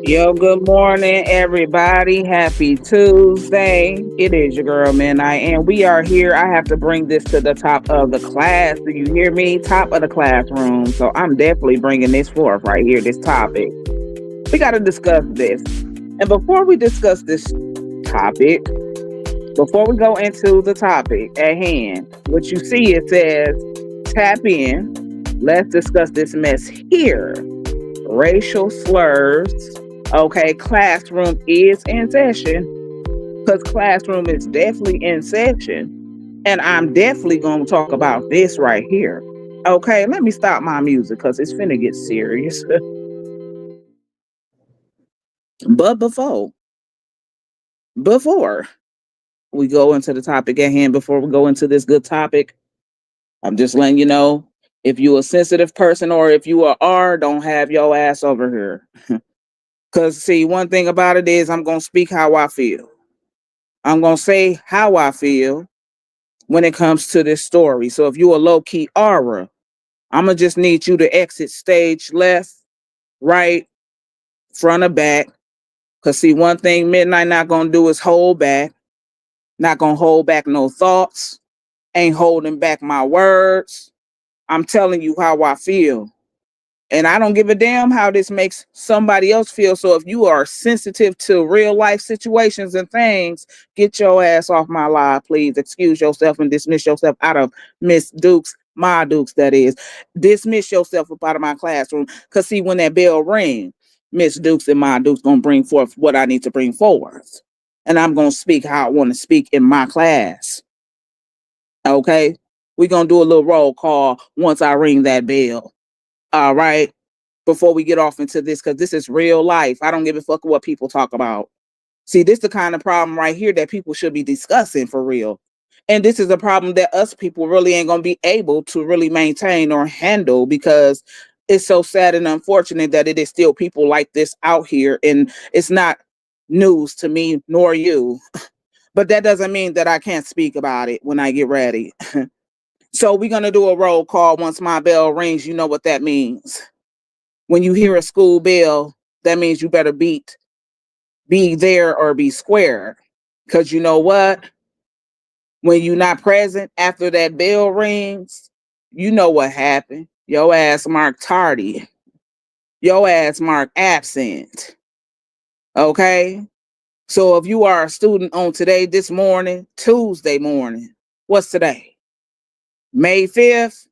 Yo, good morning, everybody. Happy Tuesday. It is your girl, Midnight, and we are here. I have to bring this to the top of the class. Do you hear me? Top of the classroom. So I'm definitely bringing this forth right here, this topic. We got to discuss this. And before we discuss this topic, before we go into the topic at hand, what you see, it says tap in. Let's discuss this mess here. Racial slurs. Okay, classroom is in session because classroom is definitely in session. And I'm definitely going to talk about this right here. Okay, let me stop my music because it's finna get serious. But before we go into the topic at hand, before we go into this good topic, I'm just letting you know if you a sensitive person or if you are, don't have your ass over here. Because, see, one thing about it is I'm going to speak how I feel. I'm going to say how I feel when it comes to this story. So if you a low-key aura, I'm going to just need you to exit stage left, right, front or back. Because, see, one thing Midnight not going to do is hold back. Not going to hold back no thoughts. Ain't holding back my words. I'm telling you how I feel. And I don't give a damn how this makes somebody else feel. So if you are sensitive to real life situations and things, get your ass off my live, please. Excuse yourself and dismiss yourself out of Miss Dukes, my Dukes, that is. Dismiss yourself up out of my classroom. Because see, when that bell rings, Miss Dukes and my Dukes going to bring forth what I need to bring forth. And I'm going to speak how I want to speak in my class. Okay? We're going to do a little roll call once I ring that bell. All right. Before we get off into this, because this is real life. I don't give a fuck what people talk about. See, this is the kind of problem right here that people should be discussing for real. And this is a problem that us people really ain't going to be able to really maintain or handle because it's so sad and unfortunate that it is still people like this out here. And it's not news to me nor you. But that doesn't mean that I can't speak about it when I get ready. So we're going to do a roll call once my bell rings. You know what that means. When you hear a school bell, that means you better be there or be square. Because you know what? When you're not present after that bell rings, you know what happened. Your ass marked tardy. Your ass marked absent. Okay? So if you are a student on today, this morning, Tuesday morning, what's today? May 5th?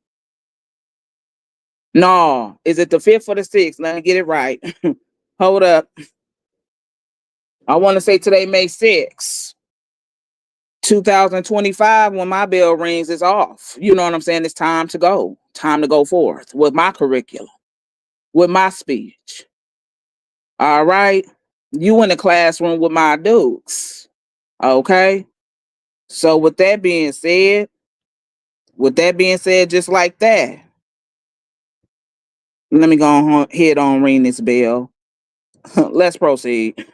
No. Is it the 5th or the 6th? Let me get it right. Hold up. I want to say today, May 6th. 2025, when my bell rings, is off. You know what I'm saying? It's time to go. Time to go forth with my curriculum, with my speech. All right. You in the classroom with my Dukes. Okay. So with that being said, just like that, let me go ahead on ring this bell. Let's proceed.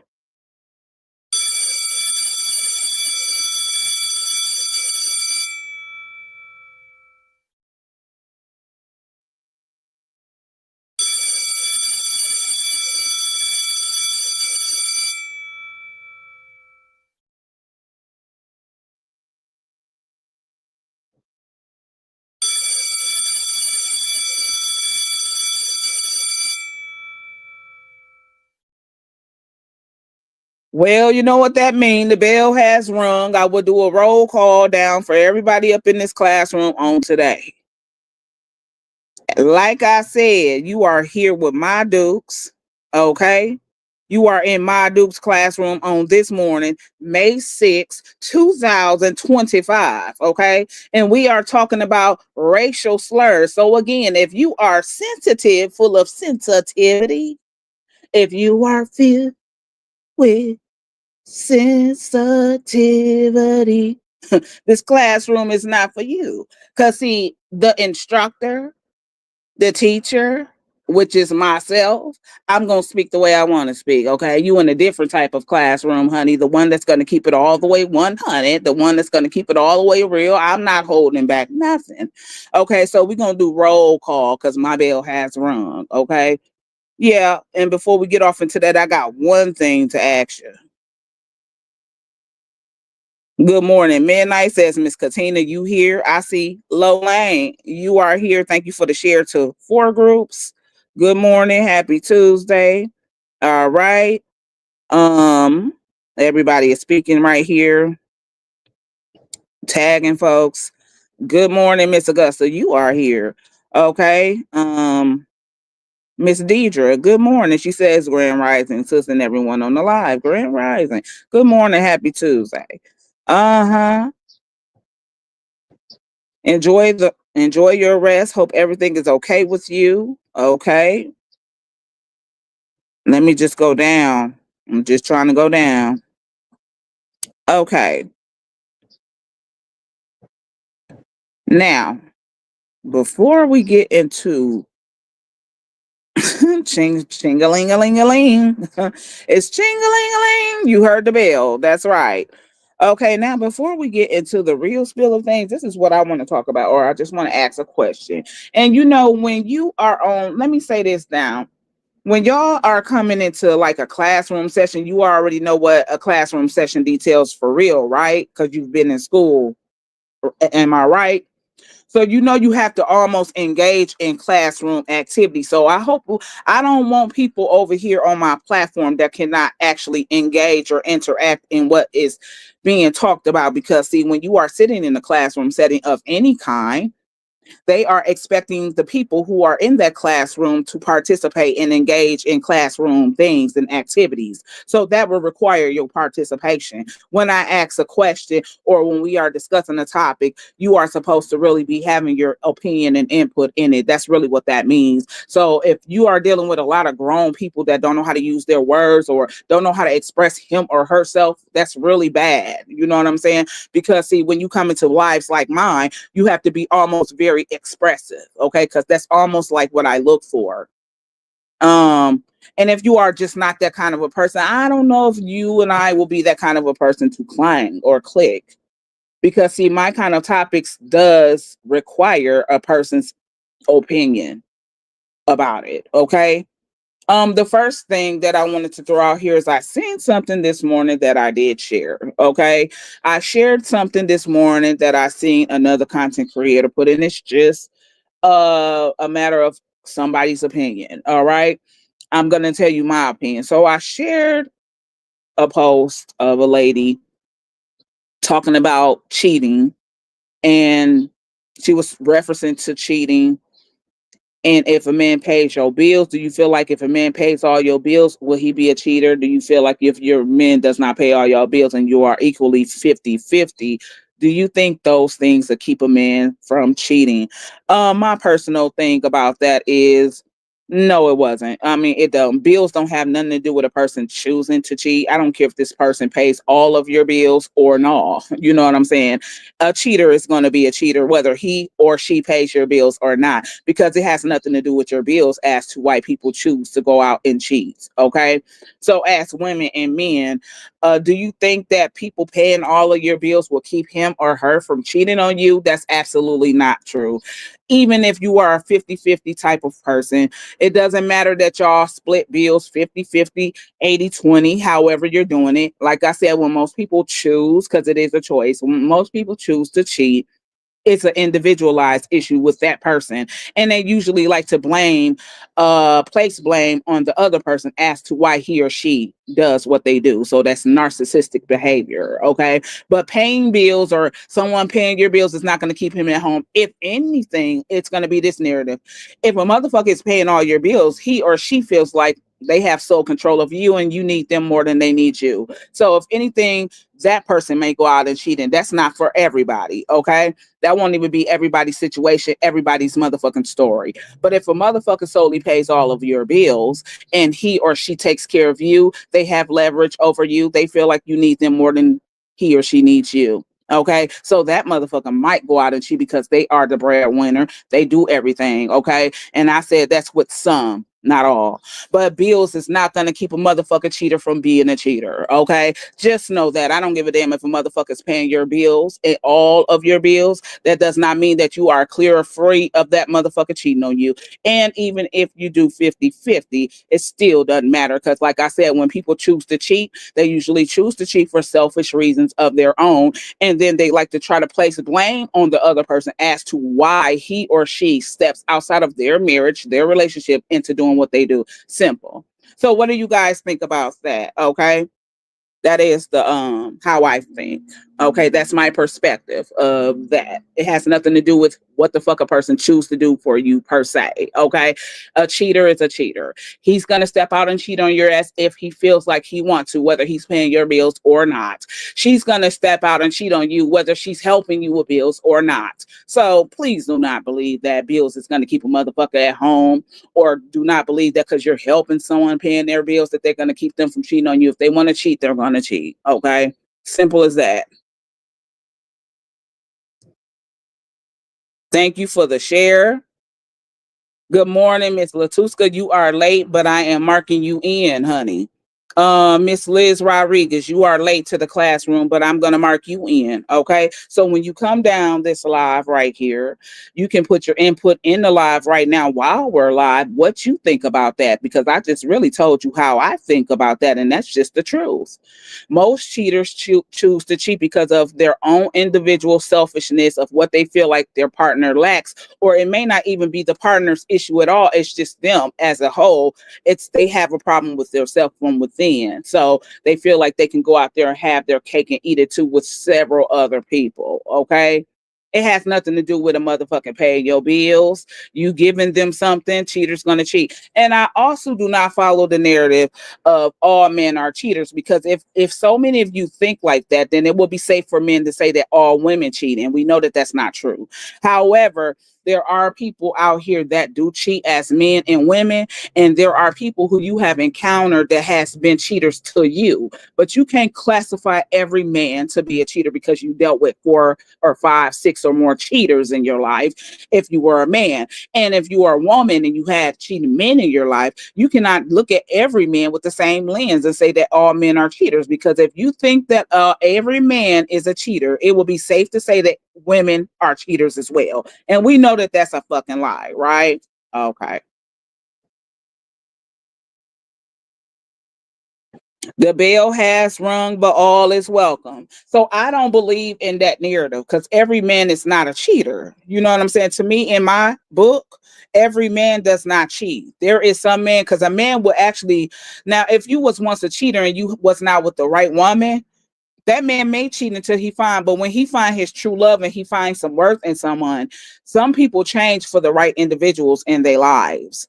Well, you know what that means. The bell has rung. I will do a roll call down for everybody up in this classroom on today. Like I said, you are here with my Dukes, okay? You are in my Dukes classroom on this morning, May 6, 2025, okay? And we are talking about racial slurs. So again, if you are sensitive, full of sensitivity, if you are filled with sensitivity, this classroom is not for you. Because see, the instructor, the teacher, which is myself, I'm going to speak the way I want to speak, okay? You in a different type of classroom, honey, the one that's going to keep it all the way 100, the one that's going to keep it all the way real. I'm not holding back nothing. Okay, so we're going to do roll call because my bell has rung, okay? Yeah, and before we get off into that, I got one thing to ask you. Good morning. Midnight says, Miss Katina, you here? I see. Low Lane, you are here. Thank you for the share to 4 groups. Good morning. Happy Tuesday. All right. Um, Everybody is speaking right here, tagging folks. Good morning, Miss Augusta. You are here. Okay. Miss Deidre, good morning. She says Grand Rising, sis, and everyone on the live. Grand Rising. Good morning. Happy Tuesday. Uh-huh. Enjoy your rest. Hope everything is okay with you. Okay. Let me just go down. I'm just trying to go down. Okay. Now, before we get into ching ching-a-ling-a-ling-a-ling. It's ching-a-ling-a-ling. You heard the bell. That's right. Okay, now before we get into the real spill of things, this is what I want to talk about, or I just want to ask a question. And when you are on, let me say this now. When y'all are coming into like a classroom session, you already know what a classroom session details for real, right? Because you've been in school. Am I right? So you have to almost engage in classroom activity. So I don't want people over here on my platform that cannot actually engage or interact in what is being talked about. Because see, when you are sitting in a classroom setting of any kind, they are expecting the people who are in that classroom to participate and engage in classroom things and activities. So that will require your participation. When I ask a question or when we are discussing a topic, you are supposed to really be having your opinion and input in it. That's really what that means. So if you are dealing with a lot of grown people that don't know how to use their words or don't know how to express him or herself, that's really bad. You know what I'm saying? Because see, when you come into lives like mine, you have to be almost very expressive, okay? Because that's almost like what I look for. And if you are just not that kind of a person, I don't know if you and I will be that kind of a person to climb or click. Because see, my kind of topics does require a person's opinion about it, okay? The first thing that I wanted to throw out here is I seen something this morning that I did share. Okay. I shared something this morning that I seen another content creator put in. It's just a matter of somebody's opinion. All right. I'm gonna tell you my opinion. So I shared a post of a lady talking about cheating, and she was referencing to cheating. And if a man pays your bills, do you feel like if a man pays all your bills, will he be a cheater? Do you feel like if your man does not pay all your bills and you are equally 50-50, do you think those things will keep a man from cheating? My personal thing about that is no, it wasn't. I mean, it don't. Bills don't have nothing to do with a person choosing to cheat. I don't care if this person pays all of your bills or not. You know what I'm saying? A cheater is going to be a cheater, whether he or she pays your bills or not, because it has nothing to do with your bills as to why people choose to go out and cheat. Okay. So, as women and men, do you think that people paying all of your bills will keep him or her from cheating on you? That's absolutely not true. Even if you are a 50-50 type of person, it doesn't matter that y'all split bills 50-50, 80-20, however you're doing it. Like I said, when most people choose, because it is a choice, when most people choose to cheat, it's an individualized issue with that person, and they usually like to place blame on the other person as to why he or she does what they do. So that's narcissistic behavior. Okay. But paying bills or someone paying your bills is not going to keep him at home. If anything, it's going to be this narrative: if a motherfucker is paying all your bills, he or she feels like they have sole control of you and you need them more than they need you. So if anything, that person may go out and cheat, and that's not for everybody. Okay. That won't even be everybody's situation, everybody's motherfucking story. But if a motherfucker solely pays all of your bills and he or she takes care of you, they have leverage over you, they feel like you need them more than he or she needs you. Okay. So that motherfucker might go out and cheat because they are the breadwinner. They do everything. Okay. And I said that's with some. Not all, but bills is not going to keep a motherfucker cheater from being a cheater. Okay, just know that. I don't give a damn if a motherfucker's paying your bills and all of your bills. That does not mean that you are clear or free of that motherfucker cheating on you. And even if you do 50-50, it still doesn't matter, because like I said, when people choose to cheat, they usually choose to cheat for selfish reasons of their own, and then they like to try to place blame on the other person as to why he or she steps outside of their marriage, their relationship, into doing what they do. Simple. So what do you guys think about that? Okay, that is the how I think. Okay, that's my perspective of that. It has nothing to do with what the fuck a person choose to do for you per se. Okay, a cheater is a cheater. He's gonna step out and cheat on your ass if he feels like he wants to, whether he's paying your bills or not. She's gonna step out and cheat on you whether she's helping you with bills or not. So please do not believe that bills is gonna keep a motherfucker at home, or do not believe that because you're helping someone paying their bills that they're gonna keep them from cheating on you. If they want to cheat, they're gonna cheat. Okay, simple as that. Thank you for the share. Good morning, Miss Latuska. You are late, but I am marking you in, honey. Miss Liz Rodriguez, you are late to the classroom, but I'm gonna mark you in. Okay. So when you come down this live right here, you can put your input in the live right now while we're live. What you think about that? Because I just really told you how I think about that, and that's just the truth. Most cheaters choose to cheat because of their own individual selfishness of what they feel like their partner lacks, or it may not even be the partner's issue at all. It's just them as a whole. It's they have a problem with their self from within. So they feel like they can go out there and have their cake and eat it too with several other people. Okay. It has nothing to do with a motherfucking paying your bills. You giving them something, cheaters gonna cheat. And I also do not follow the narrative of all men are cheaters, because if so many of you think like that, then it will be safe for men to say that all women cheat, and we know that that's not true. However, there are people out here that do cheat as men and women, and there are people who you have encountered that has been cheaters to you. But you can't classify every man to be a cheater because you dealt with 4 or 5, 6 or more cheaters in your life if you were a man. And if you are a woman and you had cheating men in your life, you cannot look at every man with the same lens and say that all men are cheaters, because if you think that every man is a cheater, it will be safe to say that women are cheaters as well. And we know that that's a fucking lie, right? Okay. The bell has rung, but all is welcome. So I don't believe in that narrative, because every man is not a cheater. You know what I'm saying? To me, in my book, every man does not cheat. There is some man, because a man will actually, now, if you was once a cheater and you was not with the right woman, that man may cheat until he find, but when he find his true love and he finds some worth in someone, some people change for the right individuals in their lives.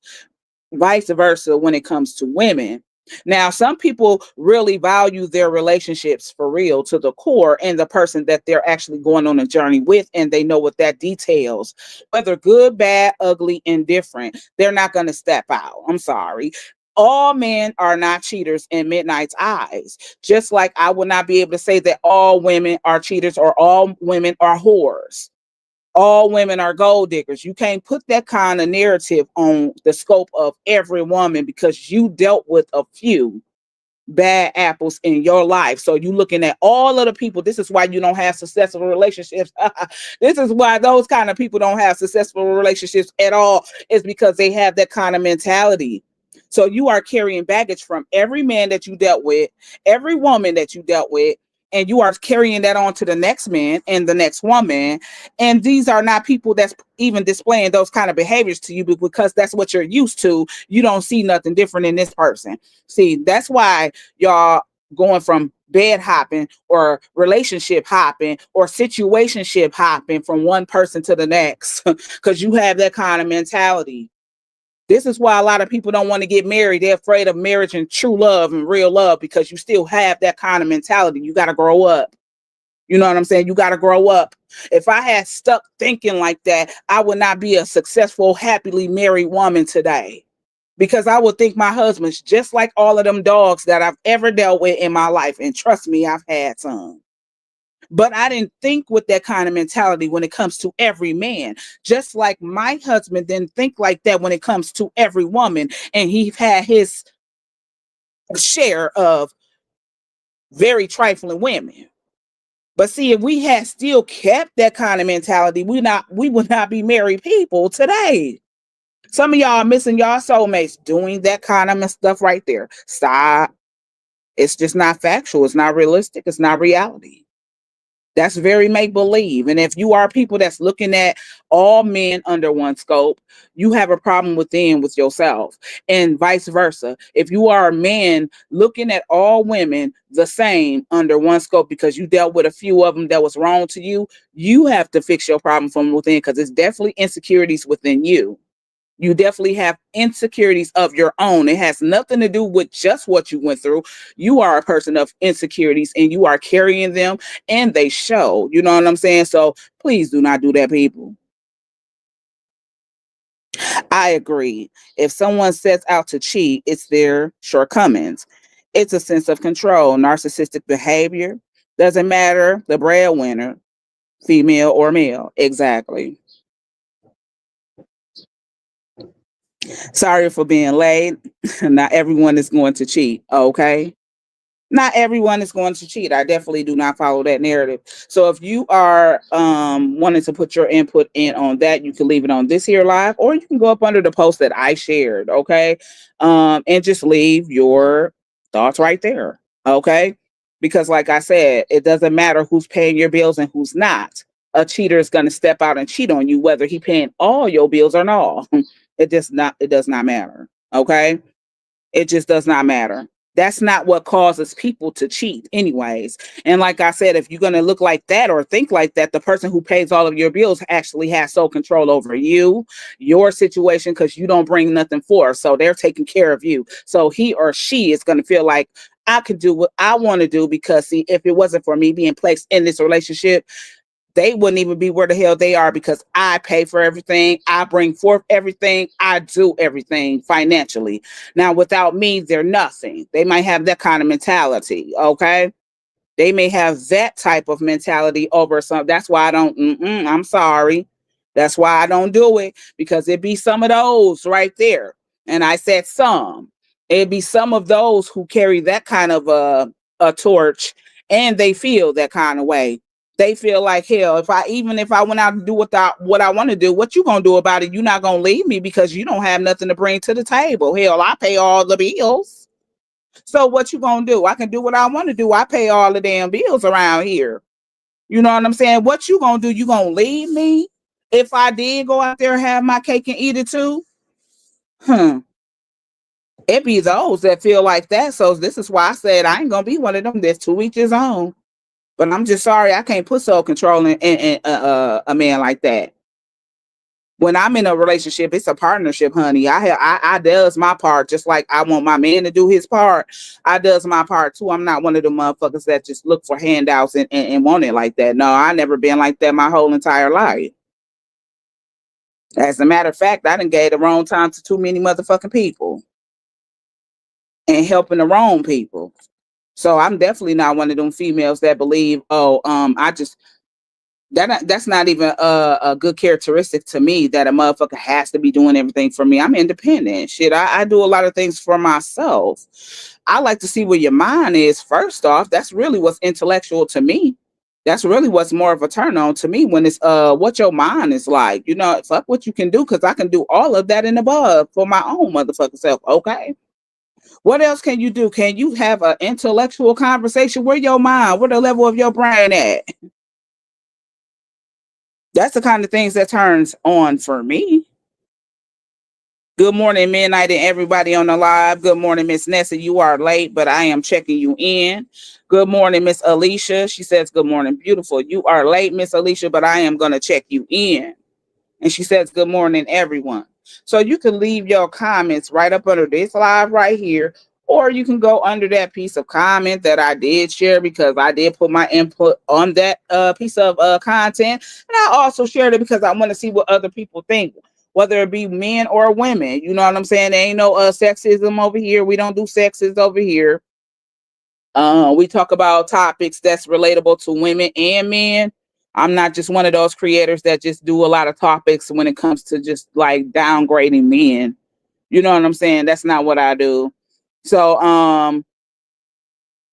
Vice versa when it comes to women. Now, some people really value their relationships for real to the core and the person that they're actually going on a journey with, and they know what that details, whether good, bad, ugly, indifferent. They're not going to step out. I'm sorry. All men are not cheaters in Midnight's eyes. Just like I would not be able to say that all women are cheaters or all women are whores. All women are gold diggers. You can't put that kind of narrative on the scope of every woman, because you dealt with a few bad apples in your life. So you looking at all of the people. This is why you don't have successful relationships. This is why those kind of people don't have successful relationships at all, is because they have that kind of mentality. So you are carrying baggage from every man that you dealt with, every woman that you dealt with, and you are carrying that on to the next man and the next woman. And these are not people that's even displaying those kind of behaviors to you, because that's what you're used to. You don't see nothing different in this person. See, that's why y'all going from bed hopping or relationship hopping or situationship hopping from one person to the next, because you have that kind of mentality. This is why a lot of people don't want to get married. They're afraid of marriage and true love and real love, because you still have that kind of mentality. You got to grow up. You know what I'm saying? You got to grow up. If I had stuck thinking like that, I would not be a successful, happily married woman today, because I would think my husband's just like all of them dogs that I've ever dealt with in my life. And trust me, I've had some. But I didn't think with that kind of mentality when it comes to every man. Just like my husband didn't think like that when it comes to every woman. And he had his share of very trifling women. But see, if we had still kept that kind of mentality, we would not be married people today. Some of y'all are missing y'all soulmates doing that kind of stuff right there. Stop. It's just not factual. It's not realistic. It's not reality. That's very make believe. And if you are people that's looking at all men under one scope, you have a problem within with yourself, and vice versa. If you are a man looking at all women the same under one scope because you dealt with a few of them that was wrong to you, you have to fix your problem from within, because it's definitely insecurities within you. You definitely have insecurities of your own. It has nothing to do with just what you went through. You are a person of insecurities and you are carrying them, and they show. You know what I'm saying? So please do not do that, people. I agree. If someone sets out to cheat, it's their shortcomings. It's a sense of control, narcissistic behavior. Doesn't matter the breadwinner, female or male. Exactly. Sorry for being late. Not everyone is going to cheat. Okay. Not everyone is going to cheat. I definitely do not follow that narrative. So if you are wanting to put your input in on that, you can leave it on this here live, or you can go up under the post that I shared. Okay. And just leave your thoughts right there. Okay. Because like I said, it doesn't matter who's paying your bills and who's not. A cheater is going to step out and cheat on you, whether he paying all your bills or not. It does not matter. Okay. It just does not matter. That's not what causes people to cheat, anyways. And like I said, if you're going to look like that or think like that, the person who pays all of your bills actually has sole control over you, your situation, because you don't bring nothing for. So they're taking care of you. So he or she is going to feel like, I could do what I want to do, because, see, if it wasn't for me being placed in this relationship, they wouldn't even be where the hell they are, because I pay for everything. I bring forth everything. I do everything financially. Now, without me, they're nothing. They might have that kind of mentality. Okay. They may have that type of mentality over some. That's why I don't, I'm sorry. That's why I don't do it, because it be some of those right there. And I said some. It'd be some of those who carry that kind of a torch, and they feel that kind of way. They feel like, hell, if I went out and do what I want to do, what you gonna do about it? You're not gonna leave me because you don't have nothing to bring to the table. Hell, I pay all the bills. So what you gonna do? I can do what I want to do. I pay all the damn bills around here. You know what I'm saying? What you gonna do? You gonna leave me if I did go out there and have my cake and eat it too? Hmm. It be those that feel like that. So this is why I said I ain't gonna be one of them that's to each his own. But I'm just sorry, I can't put self control in a man like that. When I'm in a relationship, it's a partnership, honey. I does my part, just like I want my man to do his part. I does my part too. I'm not one of the motherfuckers that just look for handouts and want it like that. No, I never been like that my whole entire life. As a matter of fact, I done gave the wrong time to too many motherfucking people and helping the wrong people. So I'm definitely not one of them females that believe, oh, I just that's not even a good characteristic to me, that a motherfucker has to be doing everything for me. I'm independent. Shit, I do a lot of things for myself. I like to see where your mind is first off. That's really what's intellectual to me. That's really what's more of a turn on to me, when it's what your mind is like. You know, fuck what you can do, because I can do all of that and above for my own motherfucking self. Okay. What else can you do? Can you have an intellectual conversation? Where your mind? Where the level of your brain at? That's the kind of things that turns on for me. Good morning, Midnight, and everybody on the live. Good morning, Miss Nessa. You are late, but I am checking you in. Good morning, Miss Alicia. She says, good morning, beautiful. You are late, Miss Alicia, but I am going to check you in. And she says, good morning, everyone. So you can leave your comments right up under this live right here, or you can go under that piece of comment that I did share, because I did put my input on that piece of content. And I also shared it because I want to see what other people think, whether it be men or women. You know what I'm saying? There ain't no sexism over here. We don't do sexism over here. We talk about topics that's relatable to women and men. I'm not just one of those creators that just do a lot of topics when it comes to just like downgrading men. You know what I'm saying? That's not what I do. So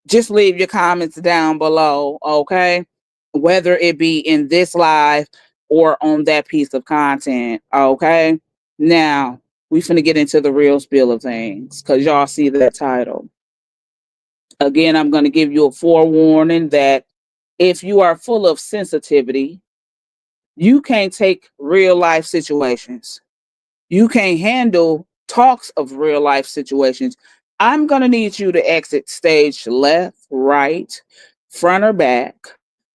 just leave your comments down below, okay? Whether it be in this live or on that piece of content, okay? Now, we finna get into the real spiel of things because y'all see that title. Again, I'm going to give you a forewarning that if you are full of sensitivity, you can't take real life situations. You can't handle talks of real life situations. I'm going to need you to exit stage left, right, front, or back,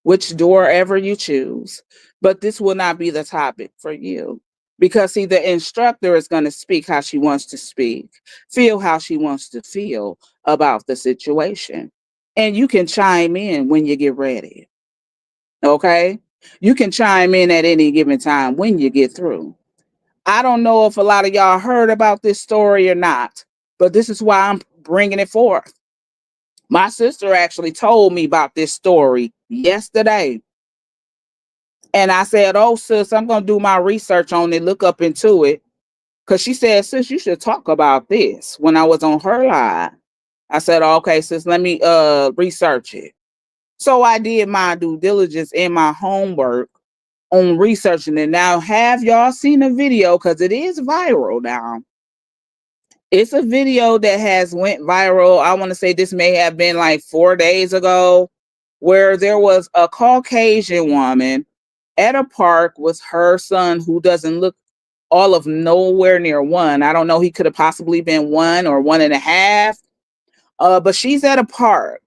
which door ever you choose. But this will not be the topic for you. Because, see, the instructor is going to speak how she wants to speak, feel how she wants to feel about the situation. And you can chime in when you get ready. Okay? You can chime in at any given time when you get through. I don't know if a lot of y'all heard about this story or not, but this is why I'm bringing it forth. My sister actually told me about this story yesterday. And I said, oh, sis, I'm going to do my research on it, look up into it. Because she said, sis, you should talk about this when I was on her live. I said, okay, sis, let me research it. So I did my due diligence and my homework on researching it. Now, have y'all seen a video? Because it is viral now. It's a video that has went viral. I want to say this may have been like 4 days ago, where there was a Caucasian woman at a park with her son who doesn't look all of nowhere near one. I don't know. He could have possibly been 1 or 1.5. But she's at a park.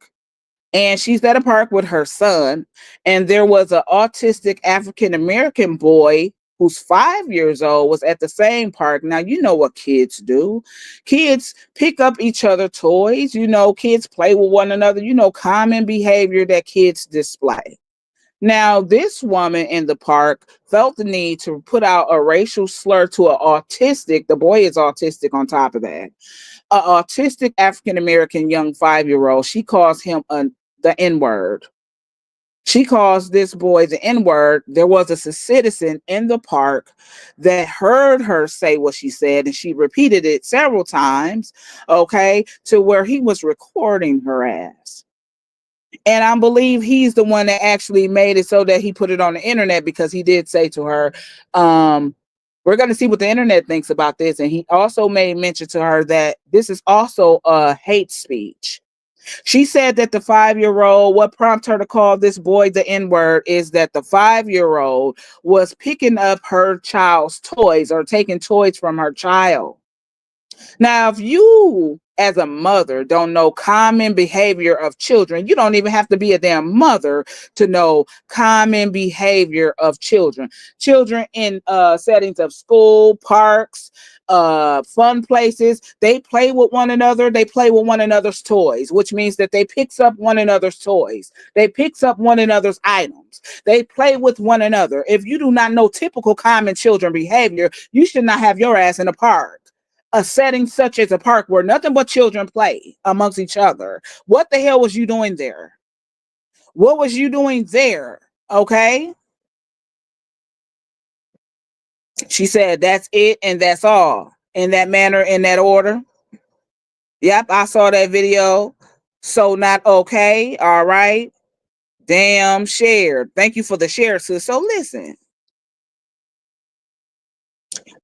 And she's at a park with her son. And there was an autistic African-American boy who's 5 years old was at the same park. Now, you know what kids do. Kids pick up each other toys. You know, kids play with one another. You know, common behavior that kids display. Now, this woman in the park felt the need to put out a racial slur to an autistic. The boy is autistic on top of that. An autistic African-American young 5-year-old. She calls him the N-word. She calls this boy the N-word. There was a citizen in the park that heard her say what she said, and she repeated it several times, okay, to where he was recording her ass. And I believe he's the one that actually made it so that he put it on the internet, because he did say to her, we're going to see what the internet thinks about this. And he also made mention to her that this is also a hate speech. She said that the 5-year-old, what prompted her to call this boy the N-word is that the 5-year-old was picking up her child's toys or taking toys from her child. Now, if you as a mother don't know common behavior of children, you don't even have to be a damn mother to know common behavior of children. Children in settings of school, parks, fun places, they play with one another. They play with one another's toys, which means that they picks up one another's toys. They picks up one another's items. They play with one another. If you do not know typical common children behavior, you should not have your ass in a park. A setting such as a park where nothing but children play amongst each other. What the hell was you doing there? What was you doing there? Okay. She said, that's it and that's all. In that manner, in that order. Yep, I saw that video. So not okay. All right. Damn, shared. Thank you for the share, sis. So listen.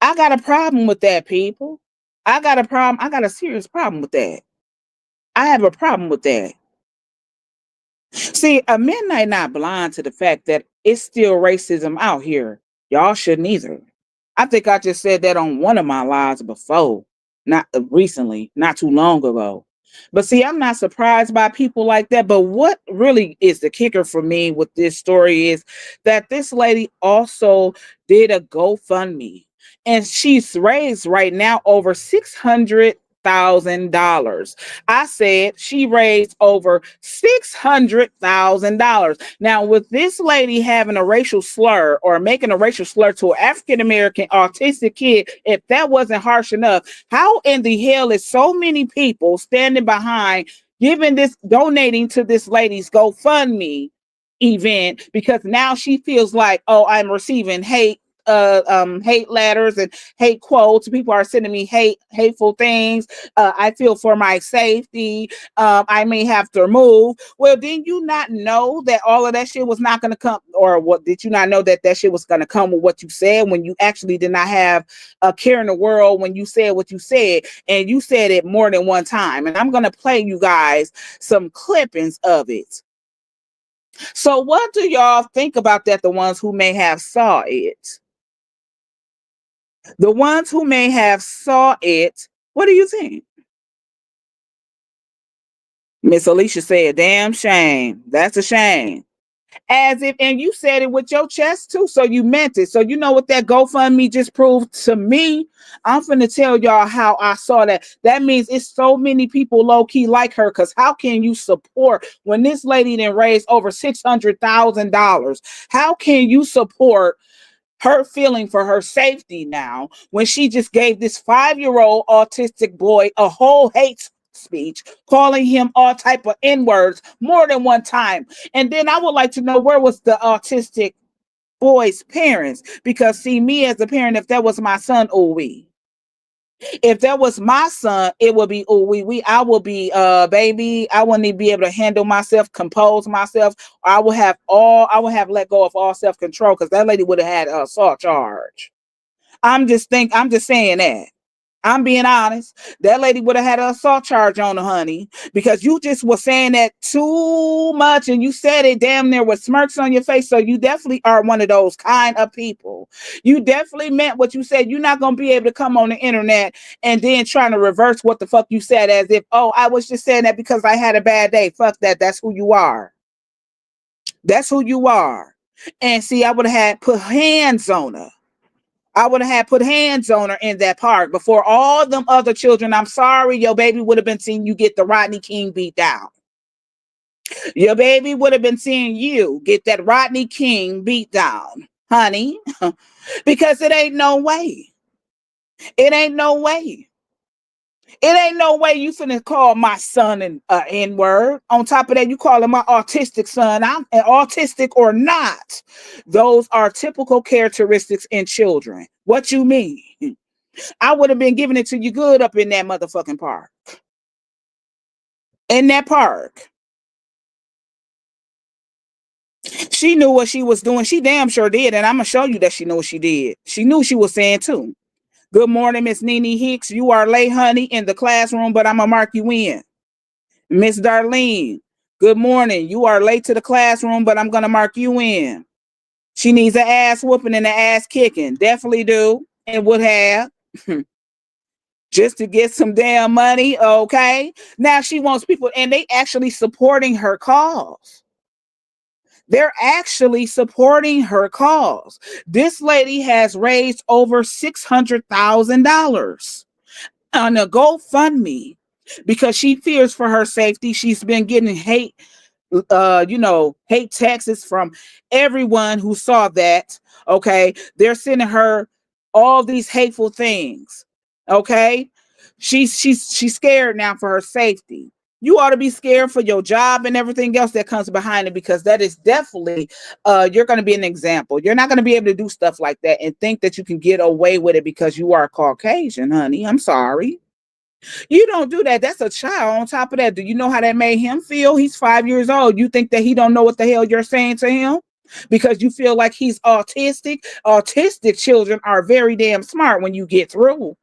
I got a problem with that, people. I got a problem. I got a serious problem with that. I have a problem with that. See, a midnight not blind to the fact that it's still racism out here. Y'all shouldn't either. I think I just said that on one of my lives before, not recently, not too long ago. But see, I'm not surprised by people like that. But what really is the kicker for me with this story is that this lady also did a GoFundMe, and she's raised right now over $600,000. I said she raised over $600,000. Now, with this lady having a racial slur or making a racial slur to an African-American autistic kid, if that wasn't harsh enough, how in the hell is so many people standing behind donating to this lady's GoFundMe event because now she feels like, oh, I'm receiving hate letters and hate quotes. People are sending me hateful things. I feel for my safety. I may have to move. Well, didn't you not know that all of that shit was not going to come? Or what, did you not know that that shit was going to come with what you said when you actually did not have a care in the world when you said what you said? And you said it more than one time. And I'm going to play you guys some clippings of it. So what do y'all think about that? The ones who may have saw it. The ones who may have saw it, what do you think? Miss Alicia said, damn shame. That's a shame. As if, and you said it with your chest too, so you meant it. So you know what that GoFundMe just proved to me? I'm finna tell y'all how I saw that. That means it's so many people low-key like her, because how can you support when this lady then raised over $600,000? How can you support her feeling for her safety now when she just gave this 5-year-old autistic boy a whole hate speech, calling him all type of N-words more than one time? And then I would like to know, where was the autistic boy's parents? Because see, me as a parent, if that was my son, oh we. If that was my son, it would be oh we. I will be baby. I wouldn't even be able to handle myself, compose myself. I would have let go of all self-control, because that lady would have had an assault charge. I'm just saying that. I'm being honest. That lady would have had an assault charge on her, honey, because you just were saying that too much, and you said it damn near with smirks on your face. So you definitely are one of those kind of people. You definitely meant what you said. You're not going to be able to come on the internet and then trying to reverse what the fuck you said as if, oh, I was just saying that because I had a bad day. Fuck that. That's who you are. That's who you are. And see, I would have had put hands on her. I would have had put hands on her in that park before all them other children. I'm sorry, your baby would have been seeing you get the Rodney King beat down. Your baby would have been seeing you get that Rodney King beat down, honey, because it ain't no way. It ain't no way. It ain't no way you finna call my son an N-word. On top of that, you calling my autistic son. I'm autistic or not. Those are typical characteristics in children. What you mean? I would have been giving it to you good up in that motherfucking park. In that park. She knew what she was doing. She damn sure did. And I'm going to show you that she knew what she did. She knew she was saying too. Good morning, Miss Innnnn Hicks. You are late, honey, in the classroom, but I'm going to mark you in. Miss Darlene, good morning. You are late to the classroom, but I'm going to mark you in. She needs an ass whooping and an ass kicking. Definitely do. And would have. Just to get some damn money, okay? Now she wants people, and they actually supporting her cause. They're actually supporting her cause. This lady has raised over $600,000 on a GoFundMe because she fears for her safety. She's been getting hate texts from everyone who saw that. Okay, they're sending her all these hateful things. Okay, she's scared now for her safety. You ought to be scared for your job and everything else that comes behind it, because that is definitely you're going to be an example. You're not going to be able to do stuff like that and think that you can get away with it because you are Caucasian, honey. I'm sorry. You don't do that. That's a child. On top of that, do you know how that made him feel? He's 5 years old. You think that he don't know what the hell you're saying to him because you feel like he's autistic? Autistic children are very damn smart when you get through.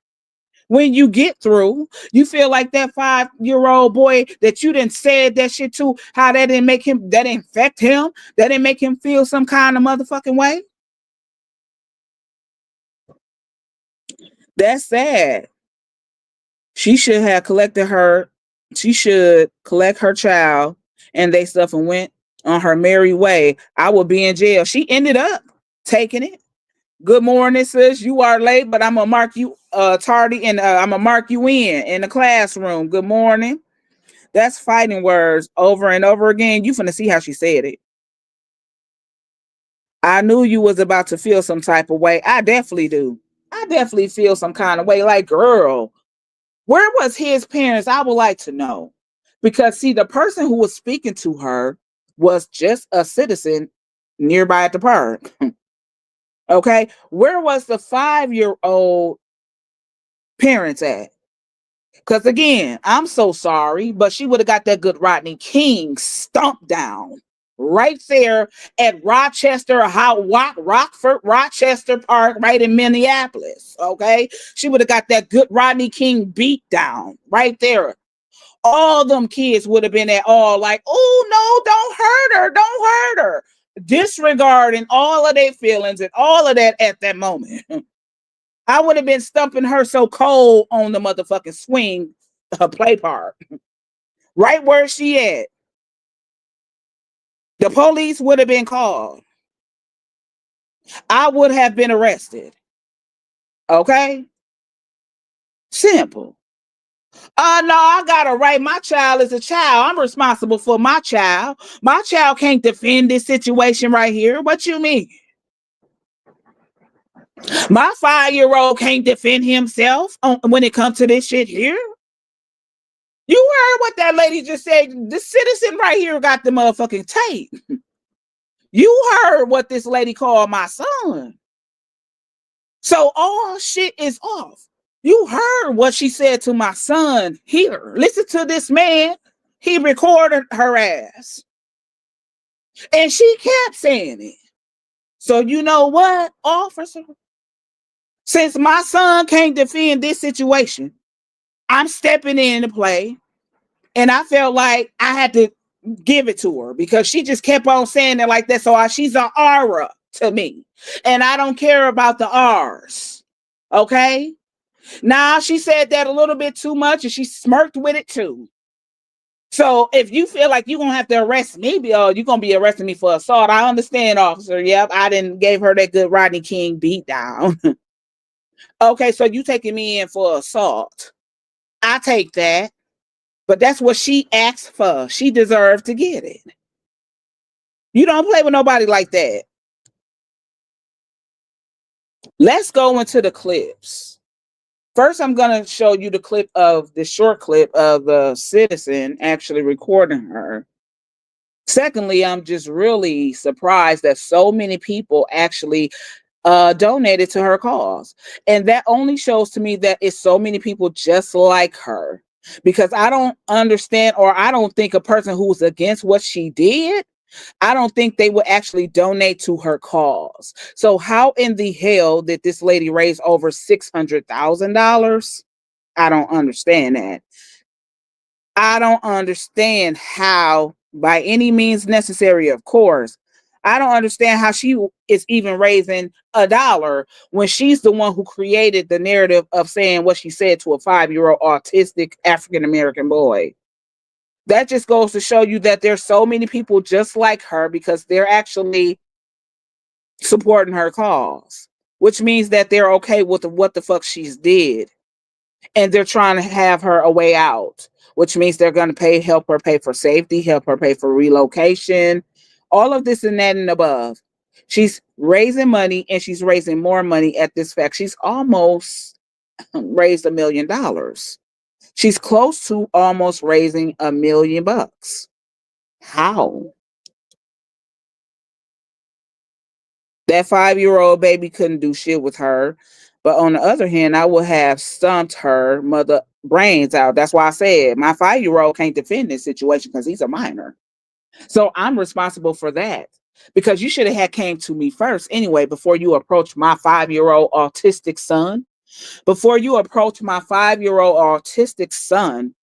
When you get through, you feel like that 5-year-old boy that you didn't said that shit to, how that didn't make him, that didn't affect him, that didn't make him feel some kind of motherfucking way. That's sad. She should have collected her. She should collect her child and they stuff and went on her merry way. I would be in jail. She ended up taking it. Good morning, sis. You are late, but I'm gonna mark you tardy, and I'm gonna mark you in the classroom. Good morning. That's fighting words over and over again. You finna see how she said it. I knew you was about to feel some type of way. I definitely do. I definitely feel some kind of way. Like, girl, where was his parents? I would like to know. Because see, the person who was speaking to her was just a citizen nearby at the park. Okay, where was the 5-year-old parents at? Because again, I'm so sorry, but she would have got that good Rodney King stomped down right there at Rockford, Rochester Park, right in Minneapolis. Okay, she would have got that good Rodney King beat down right there. All them kids would have been at all like, oh no, don't hurt her, disregarding all of their feelings and all of that at that moment. I would have been stumping her so cold on the motherfucking swing, play park, right where she at. The police would have been called. I would have been arrested. Okay? Simple. No, I got a right. My child is a child. I'm responsible for my child. My child can't defend this situation right here. What you mean? My 5-year-old can't defend himself when it comes to this shit here. You heard what that lady just said. The citizen right here got the motherfucking tape. You heard what this lady called my son. So all shit is off. You heard what she said to my son here. Listen to this man. He recorded her ass. And she kept saying it. So you know what, officer? Since my son can't defend this situation, I'm stepping in to play. And I felt like I had to give it to her because she just kept on saying it like that. So she's an aura to me. And I don't care about the R's. Okay? Now she said that a little bit too much and she smirked with it too. So if you feel like you're gonna have to arrest me, you're gonna be arresting me for assault. I understand, officer. Yep, I didn't gave her that good Rodney King beat down. Okay, so you taking me in for assault. I take that. But that's what she asked for. She deserved to get it. You don't play with nobody like that. Let's go into the clips. First, I'm going to show you the short clip of the citizen actually recording her. Secondly, I'm just really surprised that so many people actually donated to her cause. And that only shows to me that it's so many people just like her. Because I don't understand, or I don't think a person who's against what she did, I don't think they would actually donate to her cause. So how in the hell did this lady raise over $600,000? I don't understand that. I don't understand how, by any means necessary, of course. I don't understand how she is even raising $1 when she's the one who created the narrative of saying what she said to a 5-year-old autistic African-American boy. That just goes to show you that there's so many people just like her because they're actually supporting her cause, which means that they're okay with what the fuck she's did. And they're trying to have her a way out, which means they're going to help her pay for safety, help her pay for relocation, all of this and that and above. She's raising money and she's raising more money at this fact. She's almost raised $1 million. She's close to almost raising $1 million. How? That 5-year-old baby couldn't do shit with her. But on the other hand, I would have stumped her mother brains out. That's why I said my 5-year-old can't defend this situation because he's a minor. So I'm responsible for that. Because you should have came to me first anyway before you approached my 5-year-old autistic son. Before you approach my 5-year-old autistic son,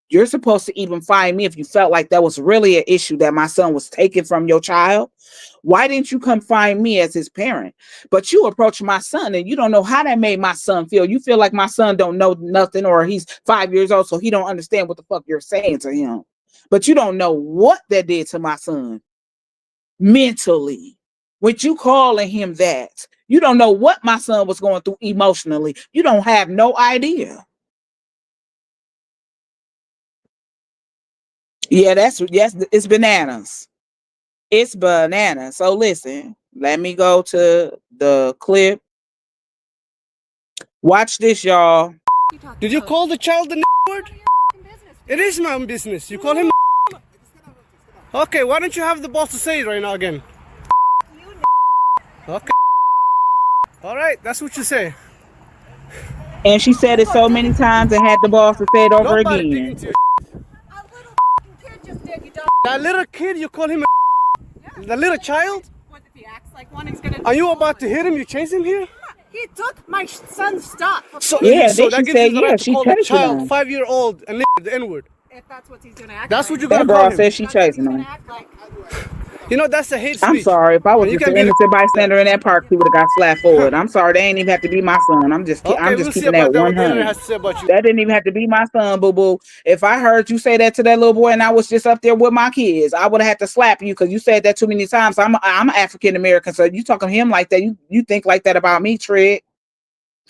you're supposed to even find me if you felt like that was really an issue that my son was taken from your child. Why didn't you come find me as his parent? But you approach my son and you don't know how that made my son feel. You feel like my son don't know nothing or he's 5 years old, so he don't understand what the fuck you're saying to him. But you don't know what that did to my son mentally. With you calling him that, you don't know what my son was going through emotionally. You don't have no idea. Yeah, it's bananas. It's bananas. So listen, let me go to the clip. Watch this, y'all. Did you call the child the word? It is my own business. You call him. Okay, why don't you have the balls to say it right now again? Okay. All right, that's what you say. And she said it so many times and had the balls to say it over again. That little kid, you call him a. The little child? What if he acts like one? He's gonna. Are you about to hit him? You chase him here? He took my son's stuff. So, Yeah, so then that she gives said, you the right yeah, to she call the chasing child, him. 5-year-old, and the N-word. If that's what he's gonna act That's like. what you're That gonna call girl him. said she chasing him. You know, that's a hate speech. I'm sorry. If I was And you just an can be innocent bystander in that park, he would have got slapped for it. I'm sorry. They ain't even have to be my son. I'm just Okay, we'll see keeping that about that, what the internet 100. has to say about you. That didn't even have to be my son, boo boo. If I heard you say that to that little boy and I was just up there with my kids, I would have had to slap you because you said that too many times. I'm African American, so you talking to him like that. You think like that about me, Trey.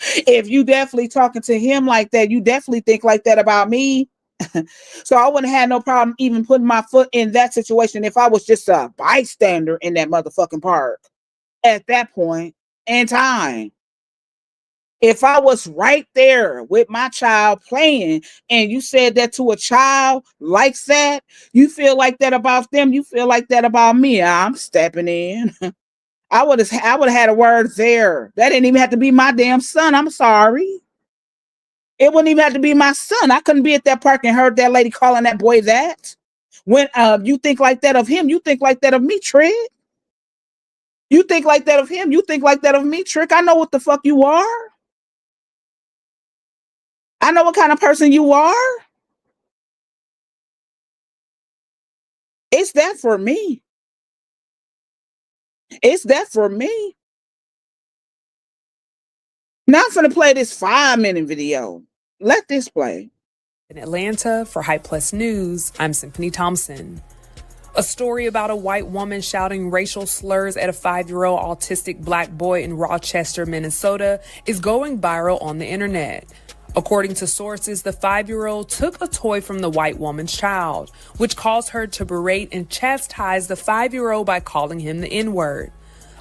If you definitely talking to him like that, you definitely think like that about me. So I wouldn't have no problem even putting my foot in that situation if I was just a bystander in that motherfucking park at that point in time. If I was right there with my child playing and you said that to a child like that, you feel like that about them, you feel like that about me, I'm stepping in. I would have had a word there. That didn't even have to be my damn son. I'm sorry. It wouldn't even have to be my son. I couldn't be at that park and heard that lady calling that boy that. When you think like that of him, you think like that of me, Trick. You think like that of him, you think like that of me, Trick. I know what the fuck you are. I know what kind of person you are. It's that for me. It's that for me. Now I'm gonna play this 5-minute video. Let this play. In Atlanta, for Hype Plus News, I'm Symphony Thompson. A story about a white woman shouting racial slurs at a 5-year-old autistic black boy in Rochester, Minnesota, is going viral on the internet. According to sources, the 5-year-old took a toy from the white woman's child, which caused her to berate and chastise the 5-year-old by calling him the N-word.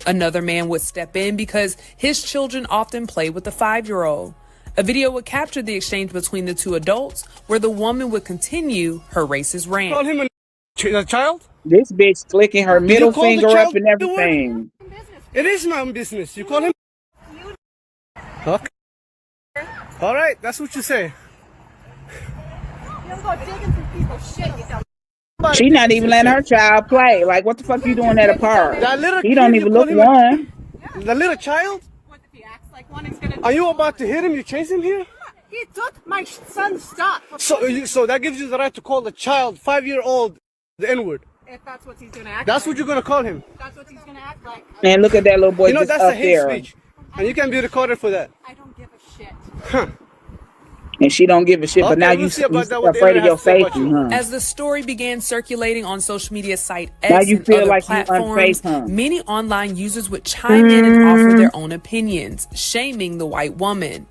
Another man would step in because his children often play with the 5-year-old. A video would capture the exchange between the two adults, where the woman would continue her racist rant. Call him a child? This bitch flicking her middle call the finger child up and everything. It is my own business. You call him. Okay. All right, that's what you say. You don't go digging through people's shit, you dumb. She not even letting her child play. Like, what the fuck you doing at a park? That little He don't kid, even you call look him one. The little child? What if he acts like one? He's gonna. Are you about to hit him? You chase him here? He took my son's stuff. So that gives you the right to call the child, 5-year-old, the N-word. If that's what he's gonna act That's like. what you're gonna call him. That's what he's gonna act like. And look at that little boy You know, just that's up a hate there. speech. And you can be recorded for that. I don't give a shit. Huh. And she don't give a shit, but Okay, now we'll you see about that, what the afraid of internet your has to say about safety, you. huh? As the story began circulating on social media site Now X you and feel other like you platforms, unsafe, huh? many online users would chime in and offer their own opinions, shaming the white woman.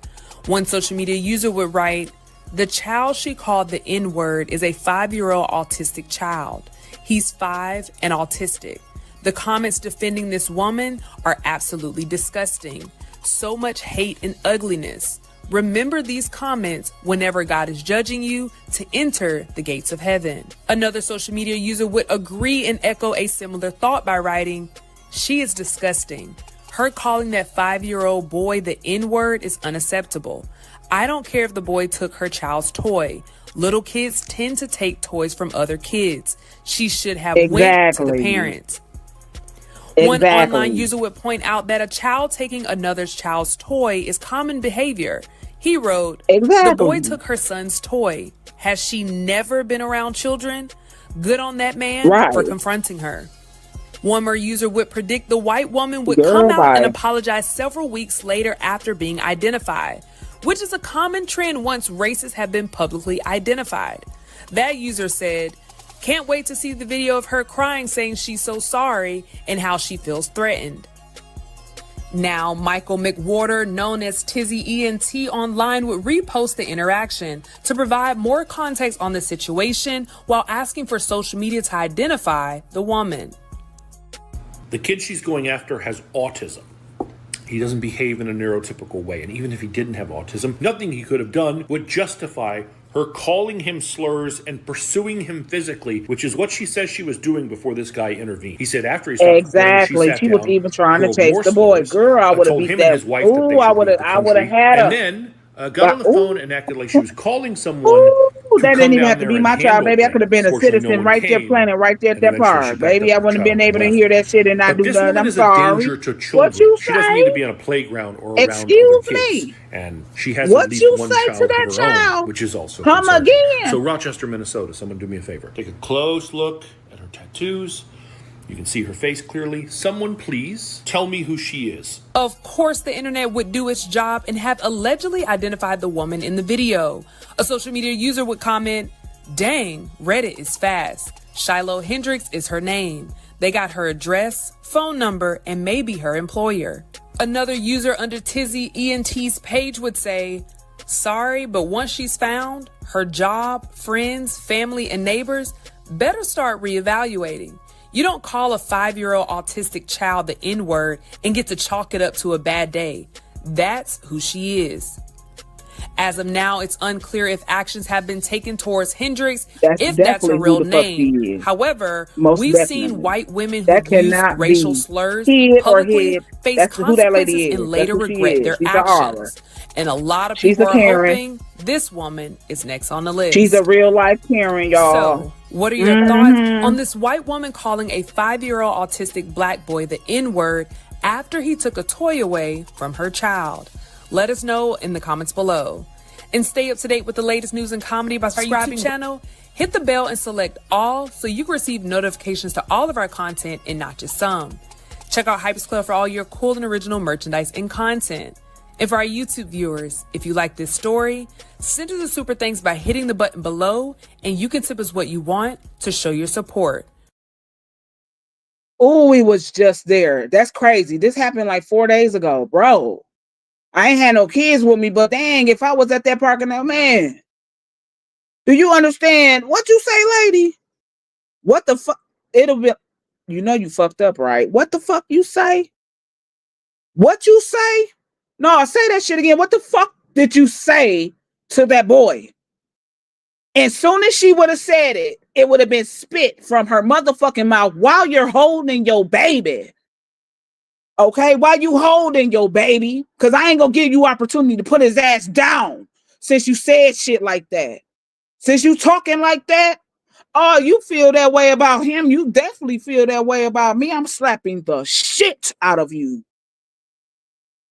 One social media user would write, "The child she called the N-word is a 5-year-old autistic child. He's 5 and autistic. The comments defending this woman are absolutely disgusting. So much hate and ugliness. Remember these comments whenever God is judging you to enter the gates of heaven." Another social media user would agree and echo a similar thought by writing, "She is disgusting. Her calling that 5-year-old boy the N-word is unacceptable. I don't care if the boy took her child's toy. Little kids tend to take toys from other kids. She should have went to the parent." One online user would point out that a child taking another child's toy is common behavior. He wrote, "The boy took her son's toy. Has she never been around children? Good on that man for confronting her." One more user would predict the white woman would come out and apologize several weeks later after being identified, which is a common trend once racists have been publicly identified. That user said, "Can't wait to see the video of her crying saying she's so sorry and how she feels threatened." Now, Michael McWhorter, known as Tizzy ENT online, would repost the interaction to provide more context on the situation while asking for social media to identify the woman. The kid she's going after has autism. He doesn't behave in a neurotypical way. And even if he didn't have autism, nothing he could have done would justify her calling him slurs and pursuing him physically, which is what she says she was doing before this guy intervened. He said after he stopped Exactly. She was down, even trying to hurled chase more the boy. slurs, Girl, I would have told beat him that. and his wife that they Ooh, should leave the I would have country, had her. and then got on the phone and acted like she was calling someone Ooh, to that come didn't even down have to there be and my child, handle baby. I could have been things. a Fortunately, no citizen one right there came, planning right there at and that eventually she park, packed baby. up I her wouldn't have been child and able to left. hear that shit and not But do this nothing. woman I'm is a sorry. danger to What children. you She doesn't need to say? be on a playground or around other Excuse kids. me. And she has at What least you one say to child of that her own, child? which is also Come concerning. again. So Rochester, Minnesota, someone do me a favor. Take a close look at her tattoos. You can see her face clearly. Someone please tell me who she is. Of course, the internet would do its job and have allegedly identified the woman in the video. A social media user would comment, "Dang, Reddit is fast. Shiloh Hendricks is her name. They got her address, phone number, and maybe her employer." Another user under Tizzy ENT's page would say, "Sorry, but once she's found, her job, friends, family, and neighbors better start reevaluating. You don't call a 5-year-old autistic child the N-word and get to chalk it up to a bad day. That's who she is." As of now, it's unclear if actions have been taken towards Hendricks, if that's her real name. However, we've seen white women who use racial slurs publicly face consequences and later regret their actions. And a lot of people are hoping this woman is next on the list. She's a real life Karen, y'all. So, what are your thoughts on this white woman calling a 5-year-old autistic black boy the N-word after he took a toy away from her child? Let us know in the comments below. And stay up to date with the latest news and comedy by subscribing to our YouTube channel. Hit the bell and select all so you can receive notifications to all of our content and not just some. Check out Hype's Club for all your cool and original merchandise and content. And for our YouTube viewers, if you like this story, send us a super thanks by hitting the button below, and you can tip us what you want to show your support. Oh, we was just there. That's crazy. This happened like 4 days ago, bro. I ain't had no kids with me, but dang, if I was at that parking lot, man. Do you understand what you say, lady? What the fuck? It'll be, you fucked up, right? What the fuck you say? What you say? No, say that shit again. What the fuck did you say to that boy? As soon as she would have said it, it would have been spit from her motherfucking mouth while you're holding your baby. Okay, while you holding your baby, because I ain't gonna give you opportunity to put his ass down since you said shit like that. Since you talking like that, oh, you feel that way about him. You definitely feel that way about me. I'm slapping the shit out of you.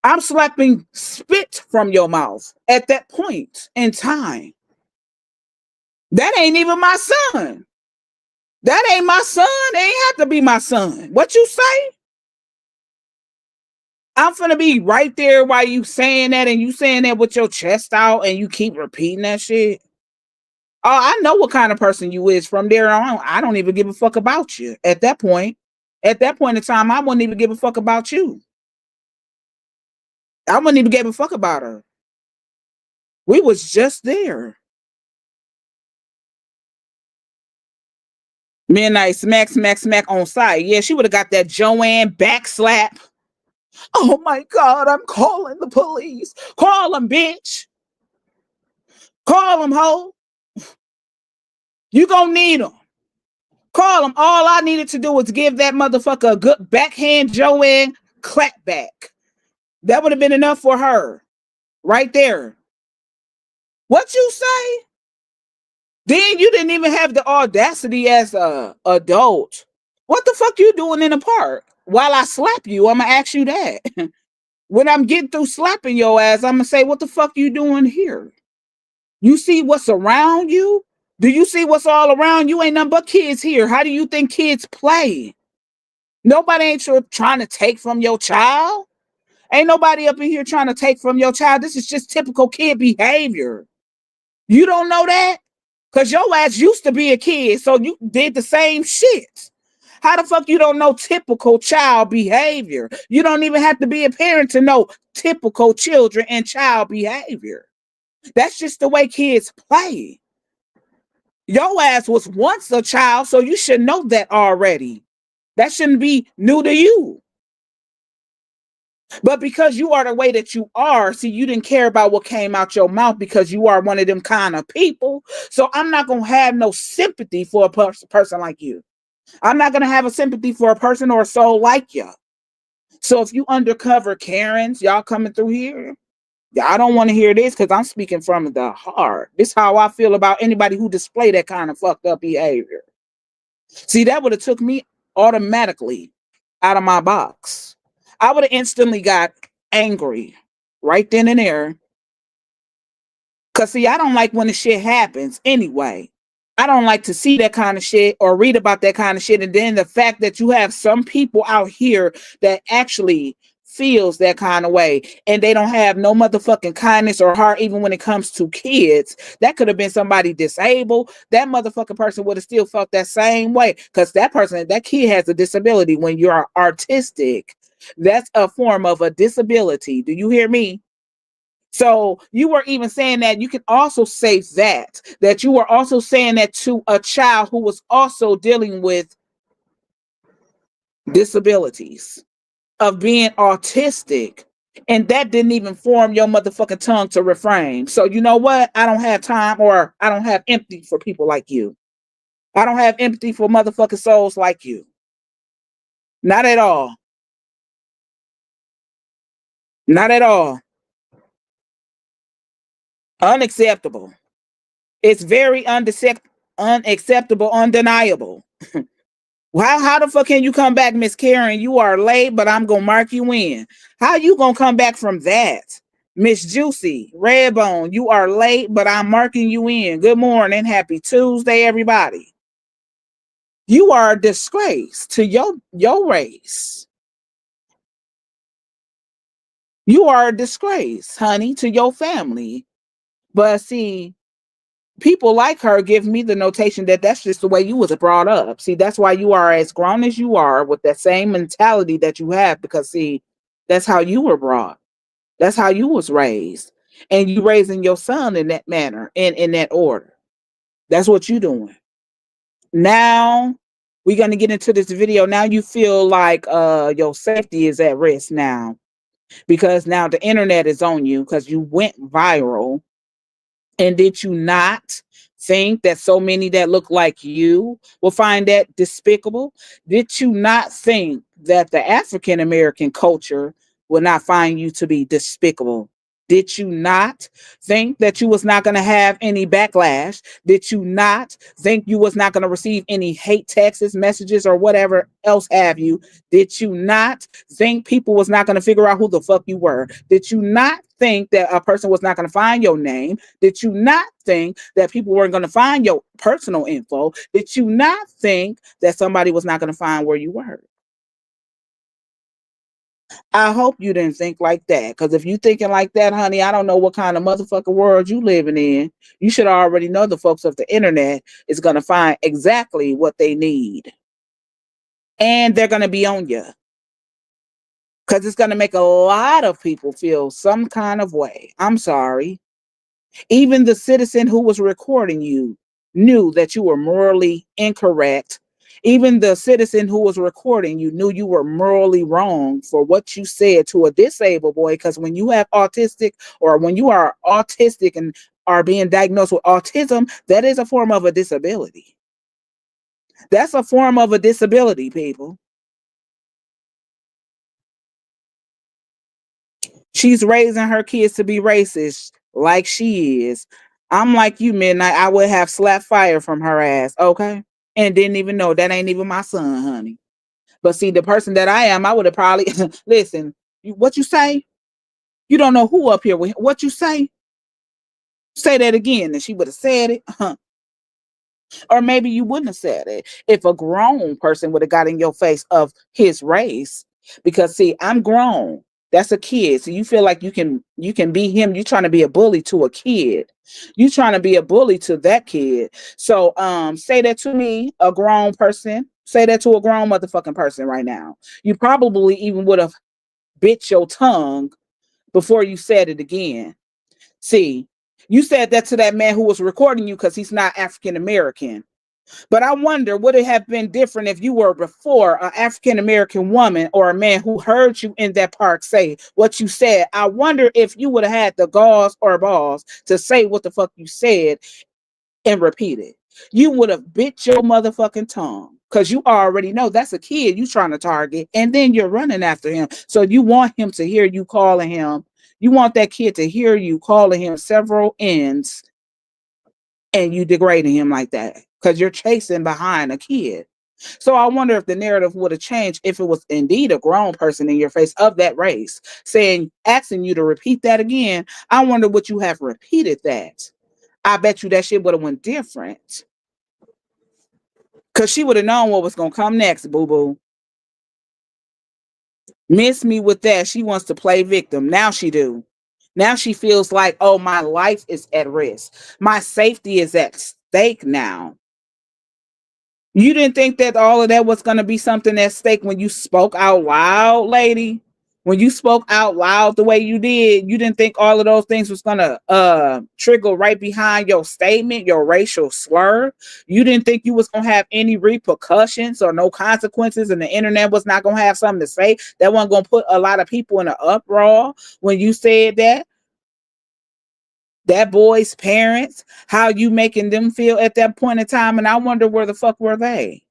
I'm slapping spit from your mouth at that point in time. That ain't even my son. That ain't my son. They ain't have to be my son. What you say? I'm finna be right there while you saying that, and you saying that with your chest out, and you keep repeating that shit. Oh, I know what kind of person you is from there on. I don't even give a fuck about you at that point. At that point in time, I wouldn't even give a fuck about you. I wouldn't even give a fuck about her. We was just there. Midnight smack, smack, smack on site. Yeah, she would have got that Joanne back slap. Oh my God, I'm calling the police. Call them, bitch. Call them, hoe. You gonna need them. Call them. All I needed to do was give that motherfucker a good backhand Joanne clap back. That would have been enough for her. Right there. What you say? Then you didn't even have the audacity as a adult. What the fuck you doing in the park? While I slap you, I'm gonna ask you that. When I'm getting through slapping your ass, I'm gonna say, what the fuck you doing here? You see what's around you? Do you see what's all around you? Ain't nothing but kids here. How do you think kids play? Nobody ain't trying to take from your child. Ain't nobody up in here trying to take from your child. This is just typical kid behavior. You don't know that? Because your ass used to be a kid, so you did the same shit. How the fuck you don't know typical child behavior? You don't even have to be a parent to know typical children and child behavior. That's just the way kids play. Your ass was once a child, so you should know that already. That shouldn't be new to you. But because you are the way that you are, see, you didn't care about what came out your mouth because you are one of them kind of people. So I'm not going to have no sympathy for a person like you. I'm not going to have a sympathy for a person or a soul like you. So if you undercover Karens, y'all coming through here, I don't want to hear this because I'm speaking from the heart. This is how I feel about anybody who display that kind of fucked up behavior. See, that would have took me automatically out of my box. I would have instantly got angry right then and there. Because, see, I don't like when the shit happens anyway. I don't like to see that kind of shit or read about that kind of shit. And then the fact that you have some people out here that actually feels that kind of way and they don't have no motherfucking kindness or heart even when it comes to kids. That could have been somebody disabled. That motherfucking person would have still felt that same way because that kid has a disability. When you're artistic, that's a form of a disability. Do you hear me? So you were even saying that you can also say that you were also saying that to a child who was also dealing with disabilities of being autistic, and that didn't even form your motherfucking tongue to refrain. So you know what? I don't have time, or I don't have empathy for people like you. I don't have empathy for motherfucking souls like you. Not at all. Not at all. Unacceptable. It's very unacceptable, undeniable. How the fuck can you come back, Miss Karen? You are late, but I'm gonna mark you in. How you gonna come back from that? Miss Juicy, Redbone, you are late, but I'm marking you in. Good morning. Happy Tuesday, everybody. You are a disgrace to your race. You are a disgrace, honey, to your family. But see, people like her give me the notation that that's just the way you was brought up. See, that's why you are as grown as you are with that same mentality that you have, because see, that's how you were brought. That's how you was raised. And you raising your son in that manner and in that order. That's what you doing. Now we're gonna get into this video. Now you feel like your safety is at risk now, because now the internet is on you because you went viral. And did you not think that so many that look like you will find that despicable? Did you not think that the African American culture will not find you to be despicable? Did you not think that you was not going to have any backlash? Did you not think you was not going to receive any hate texts, messages, or whatever else have you? Did you not think people was not going to figure out who the fuck you were? Did you not think that a person was not going to find your name? Did you not think that people weren't going to find your personal info? Did you not think that somebody was not going to find where you were? I hope you didn't think like that, because if you thinking like that, honey, I don't know what kind of motherfucking world you living in. You should already know the folks of the internet is going to find exactly what they need. And they're going to be on you. Because it's going to make a lot of people feel some kind of way. I'm sorry. Even the citizen who was recording you knew that you were morally incorrect. Even the citizen who was recording you knew you were morally wrong for what you said to a disabled boy. Because when you have autistic, or when you are autistic and are being diagnosed with autism, that is a form of a disability. That's a form of a disability, people. She's raising her kids to be racist like she is. I'm like you, Midnight. I would have slapped fire from her ass, okay? And didn't even know that ain't even my son, honey. But see, the person that I am, I would have probably listen. What you say? You don't know who up here with what you say? Say that again, and she would have said it. Or maybe you wouldn't have said it if a grown person would have got in your face of his race. Because see, I'm grown. That's a kid. So you feel like you can be him. You're trying to be a bully to a kid. You're trying to be a bully to that kid. So say that to me, a grown person. Say that to a grown motherfucking person right now. You probably even would have bit your tongue before you said it again. See, you said that to that man who was recording you because he's not African American. But I wonder, would it have been different if you were before an African American woman or a man who heard you in that park say what you said? I wonder if you would have had the gauze or balls to say what the fuck you said and repeat it. You would have bit your motherfucking tongue because you already know that's a kid you trying to target, and then you're running after him. So you want him to hear you calling him. You want that kid to hear you calling him several ends, and you degrading him like that because you're chasing behind a kid. So I wonder if the narrative would have changed if it was indeed a grown person in your face of that race saying, asking you to repeat that again. I wonder would you have repeated that? I bet you that shit would have went different. Cause she would have known what was gonna come next, boo-boo. Miss me with that. She wants to play victim. Now she do. Now she feels like, oh, my life is at risk. My safety is at stake now. You didn't think that all of that was going to be something at stake when you spoke out loud, lady? When you spoke out loud the way you did, you didn't think all of those things was going to trigger right behind your statement, your racial slur? You didn't think you was going to have any repercussions or no consequences, and the internet was not going to have something to say? That wasn't going to put a lot of people in an uproar when you said that? That boy's parents, how you making them feel at that point in time, and I wonder where the fuck were they?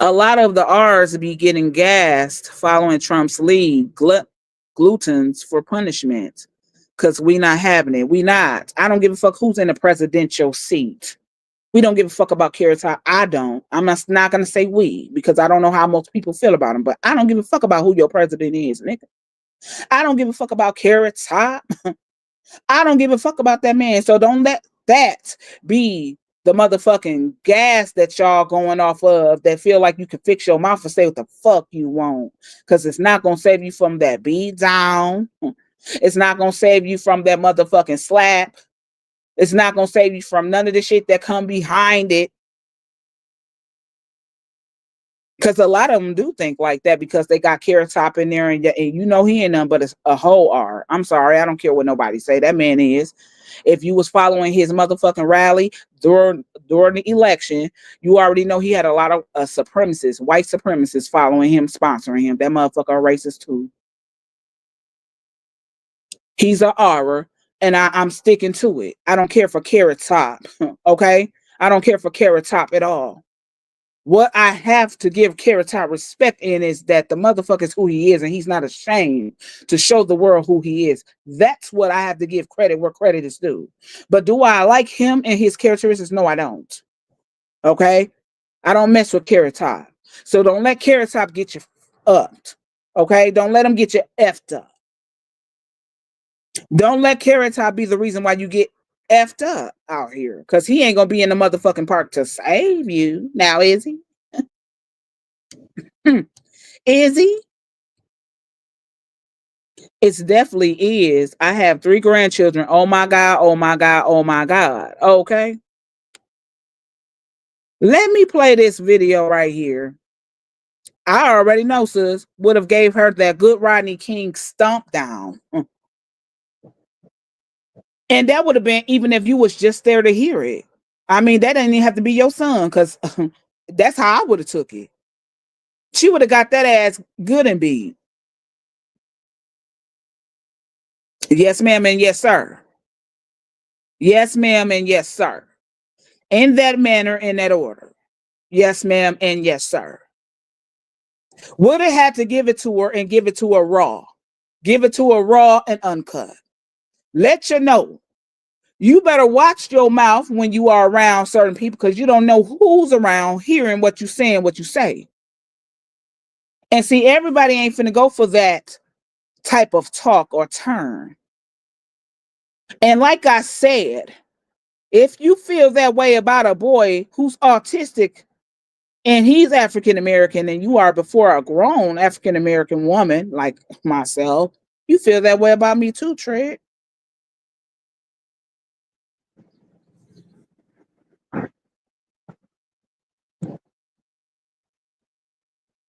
A lot of the R's be getting gassed following Trump's lead, glutens for punishment, because we not having it. We not. I don't give a fuck who's in the presidential seat. We don't give a fuck about Carrot Top. I don't. I'm not going to say we, because I don't know how most people feel about him, but I don't give a fuck about who your president is, nigga. I don't give a fuck about Carrot Top. I don't give a fuck about that man. So don't let that be the motherfucking gas that y'all going off of that feel like you can fix your mouth and say what the fuck you want. Because it's not going to save you from that beat down. It's not going to save you from that motherfucking slap. It's not going to save you from none of the shit that come behind it. Because a lot of them do think like that because they got Carrot Top in there, and you know he ain't nothing but a whole R. I'm sorry, I don't care what nobody say. That man is. If you was following his motherfucking rally during the election, you already know he had a lot of supremacists, white supremacists following him, sponsoring him. That motherfucker racist too. He's a R, and I'm sticking to it. I don't care for Carrot Top, okay? I don't care for Carrot Top at all. What I have to give Carrot Top respect in is that the motherfucker is who he is, and he's not ashamed to show the world who he is. That's what I have to give credit where credit is due. But do I like him and his characteristics? No, I don't. Okay? I don't mess with Carrot Top. So don't let Carrot Top get you upped. Okay? Don't let him get you effed up. Don't let Carrot Top be the reason why you get effed up out here, because he ain't gonna be in the motherfucking park to save you. Now, is he? Is he? It definitely is. I have 3 grandchildren. Oh my God, oh my God, oh my God. Okay. Let me play this video right here. I already know, sis, would have gave her that good Rodney King stomp down. And that would have been even if you was just there to hear it. I mean, that didn't even have to be your son, because that's how I would have took it. She would have got that ass good and beat. Yes, ma'am, and yes, sir. Yes, ma'am, and yes, sir. In that manner, in that order. Yes, ma'am, and yes, sir. Would have had to give it to her and give it to her raw. Give it to her raw and uncut. Let you know. You better watch your mouth when you are around certain people, because you don't know who's around hearing what you say and what you say. And see, everybody ain't finna go for that type of talk or turn. And like I said, if you feel that way about a boy who's autistic and he's African American and you are before a grown African American woman like myself, you feel that way about me too, Trey.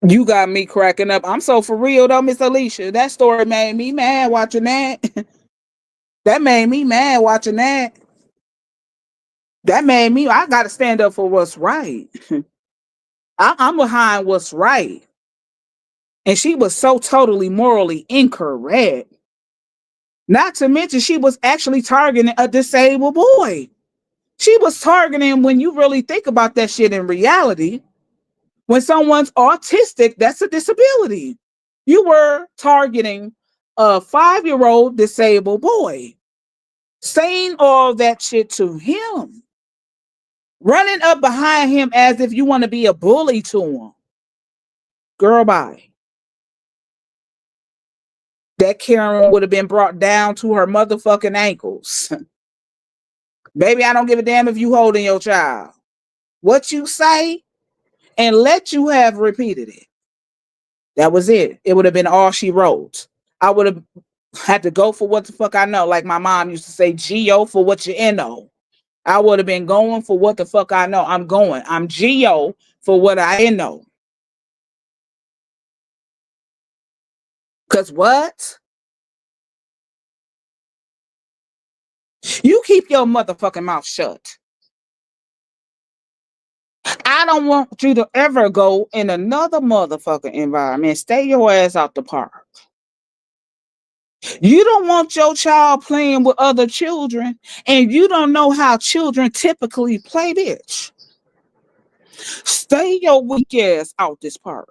You got me cracking up. I'm so for real though, Miss Alicia. That story made me mad watching that. That made me mad watching that. That made me, I got to stand up for what's right. I'm behind what's right. And she was so totally morally incorrect. Not to mention, she was actually targeting a disabled boy. She was targeting, when you really think about that shit in reality, when someone's autistic, that's a disability. You were targeting a 5-year-old disabled boy, saying all that shit to him, running up behind him as if you want to be a bully to him. Girl, bye. That Karen would have been brought down to her motherfucking ankles. Baby, I don't give a damn if you holding your child. What you say, and let you have repeated it. That was it. It would have been all she wrote. I would have had to go for what the fuck I know. Like my mom used to say, G-O for what you know. I would have been going for what the fuck I know. I'm going. I'm G-O for what I know. Because what? You keep your motherfucking mouth shut. I don't want you to ever go in another motherfucking environment. Stay your ass out the park. You don't want your child playing with other children, and you don't know how children typically play, bitch. Stay your weak ass out this park.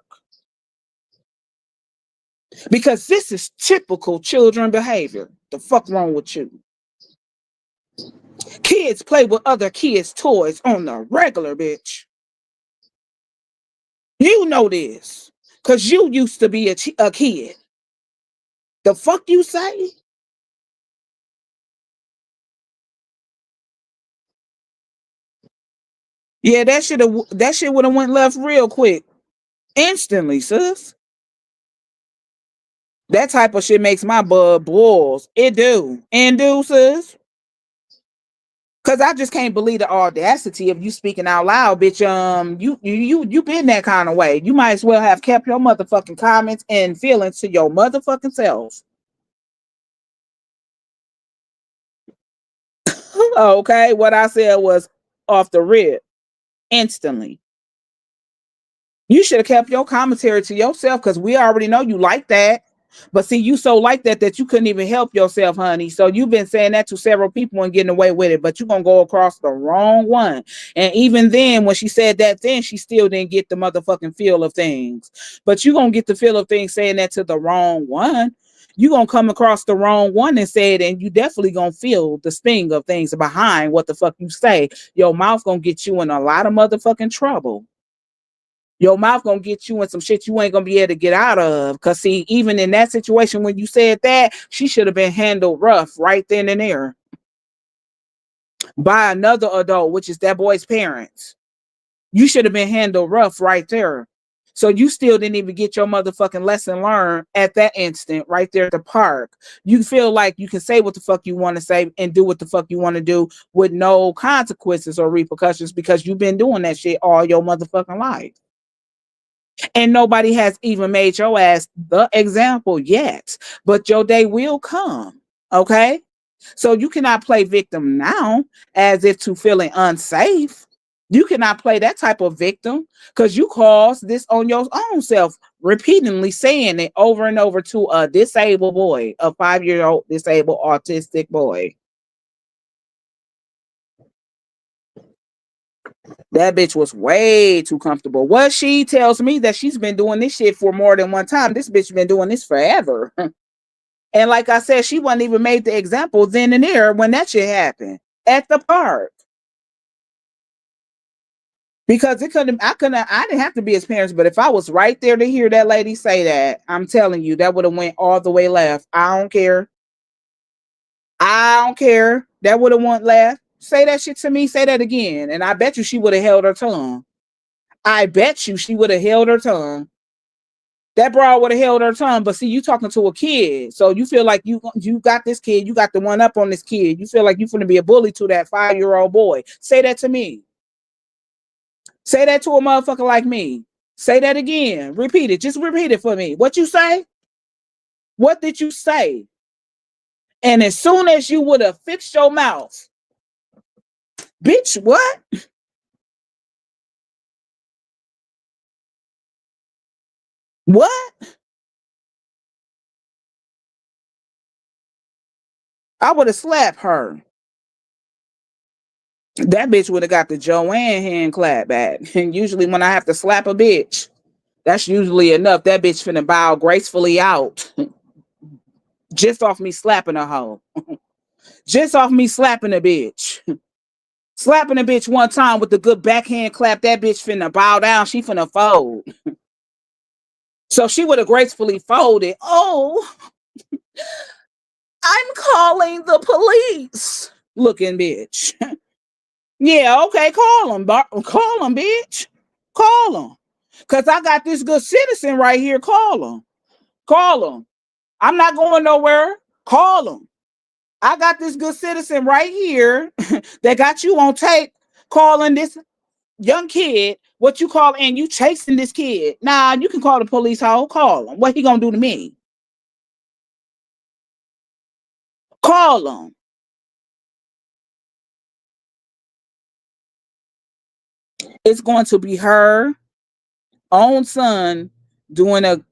Because this is typical children behavior. The fuck wrong with you? Kids play with other kids' toys on the regular, bitch. You know this, because you used to be a kid. The fuck you say? Yeah, that shit would have went left real quick. Instantly, sis. That type of shit makes my blood boils. It do. And do, sis. Cause I just can't believe the audacity of you speaking out loud, bitch. You been that kind of way. You might as well have kept your motherfucking comments and feelings to your motherfucking self. Okay, what I said was off the rip, instantly. You should have kept your commentary to yourself, because we already know you like that. But see, you so like that you couldn't even help yourself, honey. So you've been saying that to several people and getting away with it, but you're going to go across the wrong one. And even then, when she said that, then she still didn't get the motherfucking feel of things. But you're going to get the feel of things saying that to the wrong one. You're going to come across the wrong one and say it, and you definitely going to feel the sting of things behind what the fuck you say. Your mouth going to get you in a lot of motherfucking trouble. Your mouth gonna get you in some shit you ain't gonna be able to get out of. Cause see, even in that situation when you said that, she should have been handled rough right then and there by another adult, which is that boy's parents. You should have been handled rough right there. So you still didn't even get your motherfucking lesson learned at that instant right there at the park. You feel like you can say what the fuck you want to say and do what the fuck you want to do with no consequences or repercussions, because you've been doing that shit all your motherfucking life. And nobody has even made your ass the example yet. But your day will come. Okay? So you cannot play victim now as if to feeling unsafe. You cannot play that type of victim, because you caused this on your own self, repeatedly saying it over and over to a disabled boy, a 5-year-old disabled autistic boy. That bitch was way too comfortable. What she tells me that she's been doing this shit for more than one time. This bitch been doing this forever. And like I said, she wasn't even made the example then and there when that shit happened at the park. Because I didn't have to be his parents, but if I was right there to hear that lady say that, I'm telling you, that would have went all the way left. I don't care. I don't care. That would have went left. Say that shit to me. Say that again. And I bet you she would have held her tongue. I bet you she would have held her tongue. That broad would have held her tongue. But see, you talking to a kid. So you feel like you got this kid. You got the one up on this kid. You feel like you're going to be a bully to that 5-year-old boy. Say that to me. Say that to a motherfucker like me. Say that again. Repeat it. Just repeat it for me. What you say? What did you say? And as soon as you would have fixed your mouth, bitch, what? What? I would have slapped her. That bitch would have got the Joanne hand clap back. And usually when I have to slap a bitch, that's usually enough. That bitch finna bow gracefully out. Just off me slapping a hoe. Just off me slapping a bitch. Slapping a bitch one time with the good backhand clap, that bitch finna bow down. She finna fold. So she would have gracefully folded. Oh, I'm calling the police. Looking bitch. Yeah, okay, call them. Call them, bitch. Call them. Because I got this good citizen right here. Call them. Call them. I'm not going nowhere. Call them. I got this good citizen right here that got you on tape calling this young kid what you call, and you chasing this kid. Nah, you can call the police. How? Call him. What he gonna do to me? Call him. It's going to be her own son doing a.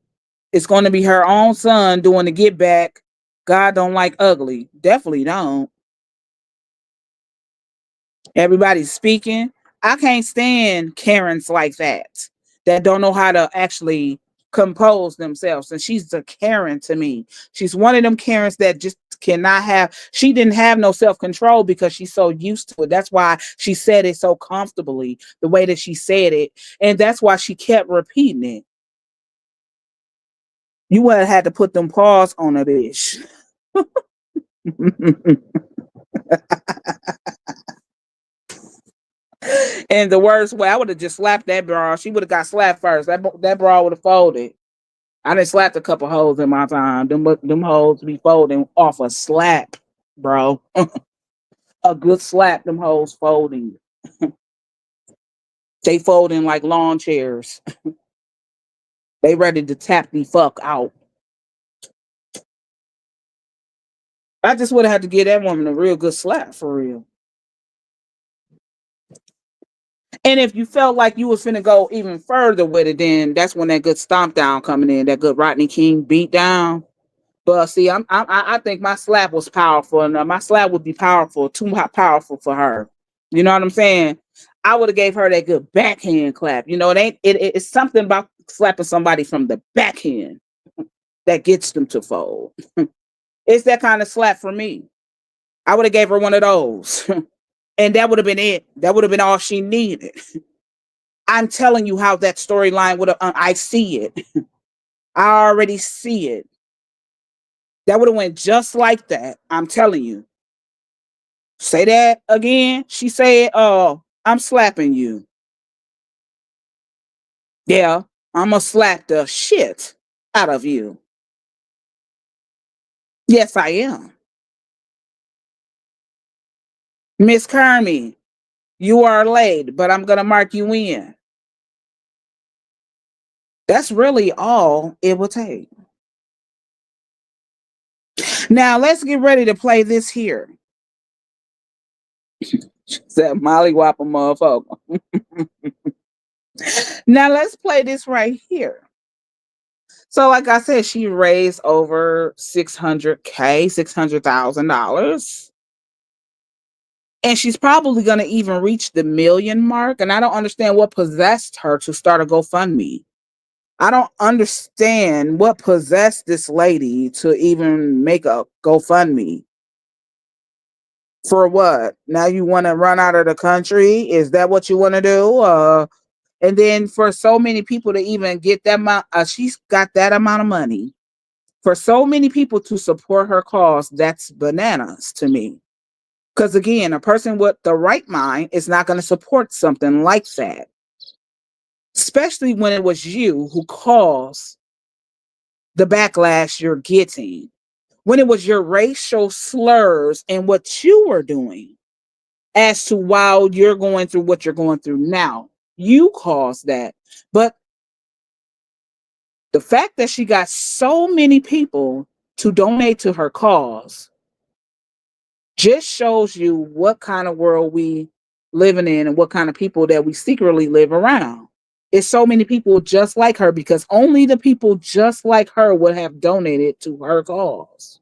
It's going to be her own son doing the get back. God don't like ugly. Definitely don't. Everybody's speaking. I can't stand Karens like that don't know how to actually compose themselves. And she's a Karen to me. She's one of them Karens that just cannot have, she didn't have no self-control because she's so used to it. That's why she said it so comfortably, the way that she said it. And that's why she kept repeating it. You would have had to put them paws on a bitch. And the worst way, I would have just slapped that bra. She would have got slapped first. That bra would have folded. I done slapped a couple hoes in my time. Them hoes be folding off a slap, bro. A good slap, them hoes folding. They folding like lawn chairs. They ready to tap the fuck out. I just would have had to give that woman a real good slap for real. And if you felt like you was finna go even further with it, then that's when that good stomp down coming in, that good Rodney King beat down. But see, I think my slap was powerful, and my slap would be powerful, too powerful for her. You know what I'm saying? I would have gave her that good backhand clap. You know, it's something about slapping somebody from the backhand that gets them to fold. It's that kind of slap for me. I would have gave her one of those. And that would have been it. That would have been all she needed. I'm telling you how that storyline would have, I see it. I already see it. That would have went just like that. I'm telling you. Say that again. She said, oh, I'm slapping you. Yeah, I'm going to slap the shit out of you. Yes, I am. Miss Kermie, you are late, but I'm going to mark you in. That's really all it will take. Now, let's get ready to play this here. That mollywopper motherfucker. Now, let's play this right here. So, like I said, she raised over $600,000, $600,000. And she's probably going to even reach the million mark. And I don't understand what possessed her to start a GoFundMe. I don't understand what possessed this lady to even make a GoFundMe. For what? Now you want to run out of the country? Is that what you want to do? And then for so many people to even get that amount, she's got that amount of money. For so many people to support her cause, that's bananas to me. Because again, a person with the right mind is not going to support something like that. Especially when it was you who caused the backlash you're getting. When it was your racial slurs and what you were doing as to why you're going through what you're going through now. You caused that. But the fact that she got so many people to donate to her cause Just shows you what kind of world we living in and what kind of people that we secretly live around. It's so many people just like her because only the people just like her would have donated to her cause.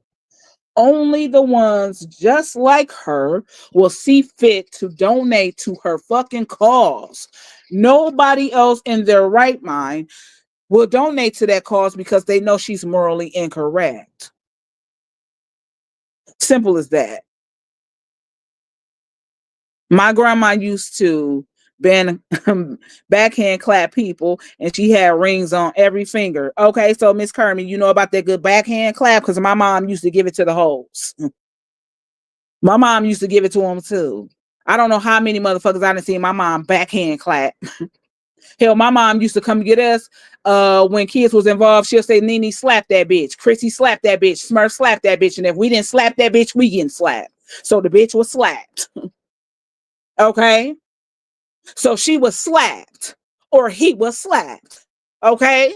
Only the ones just like her will see fit to donate to her fucking cause. Nobody else in their right mind will donate to that cause because they know she's morally incorrect. Simple as that. My grandma used to backhand clap people, and she had rings on every finger. Okay, so Miss Kermit, you know about that good backhand clap because my mom used to give it to the hoes. My mom used to give it to them too. I don't know how many motherfuckers I done seen my mom backhand clap. Hell, my mom used to come get us when kids was involved. She'll say, Nene, slap that bitch. Chrissy, slap that bitch. Smurf, slap that bitch. And if we didn't slap that bitch, we getting slapped. So the bitch was slapped. Okay? So she was slapped or he was slapped. Okay?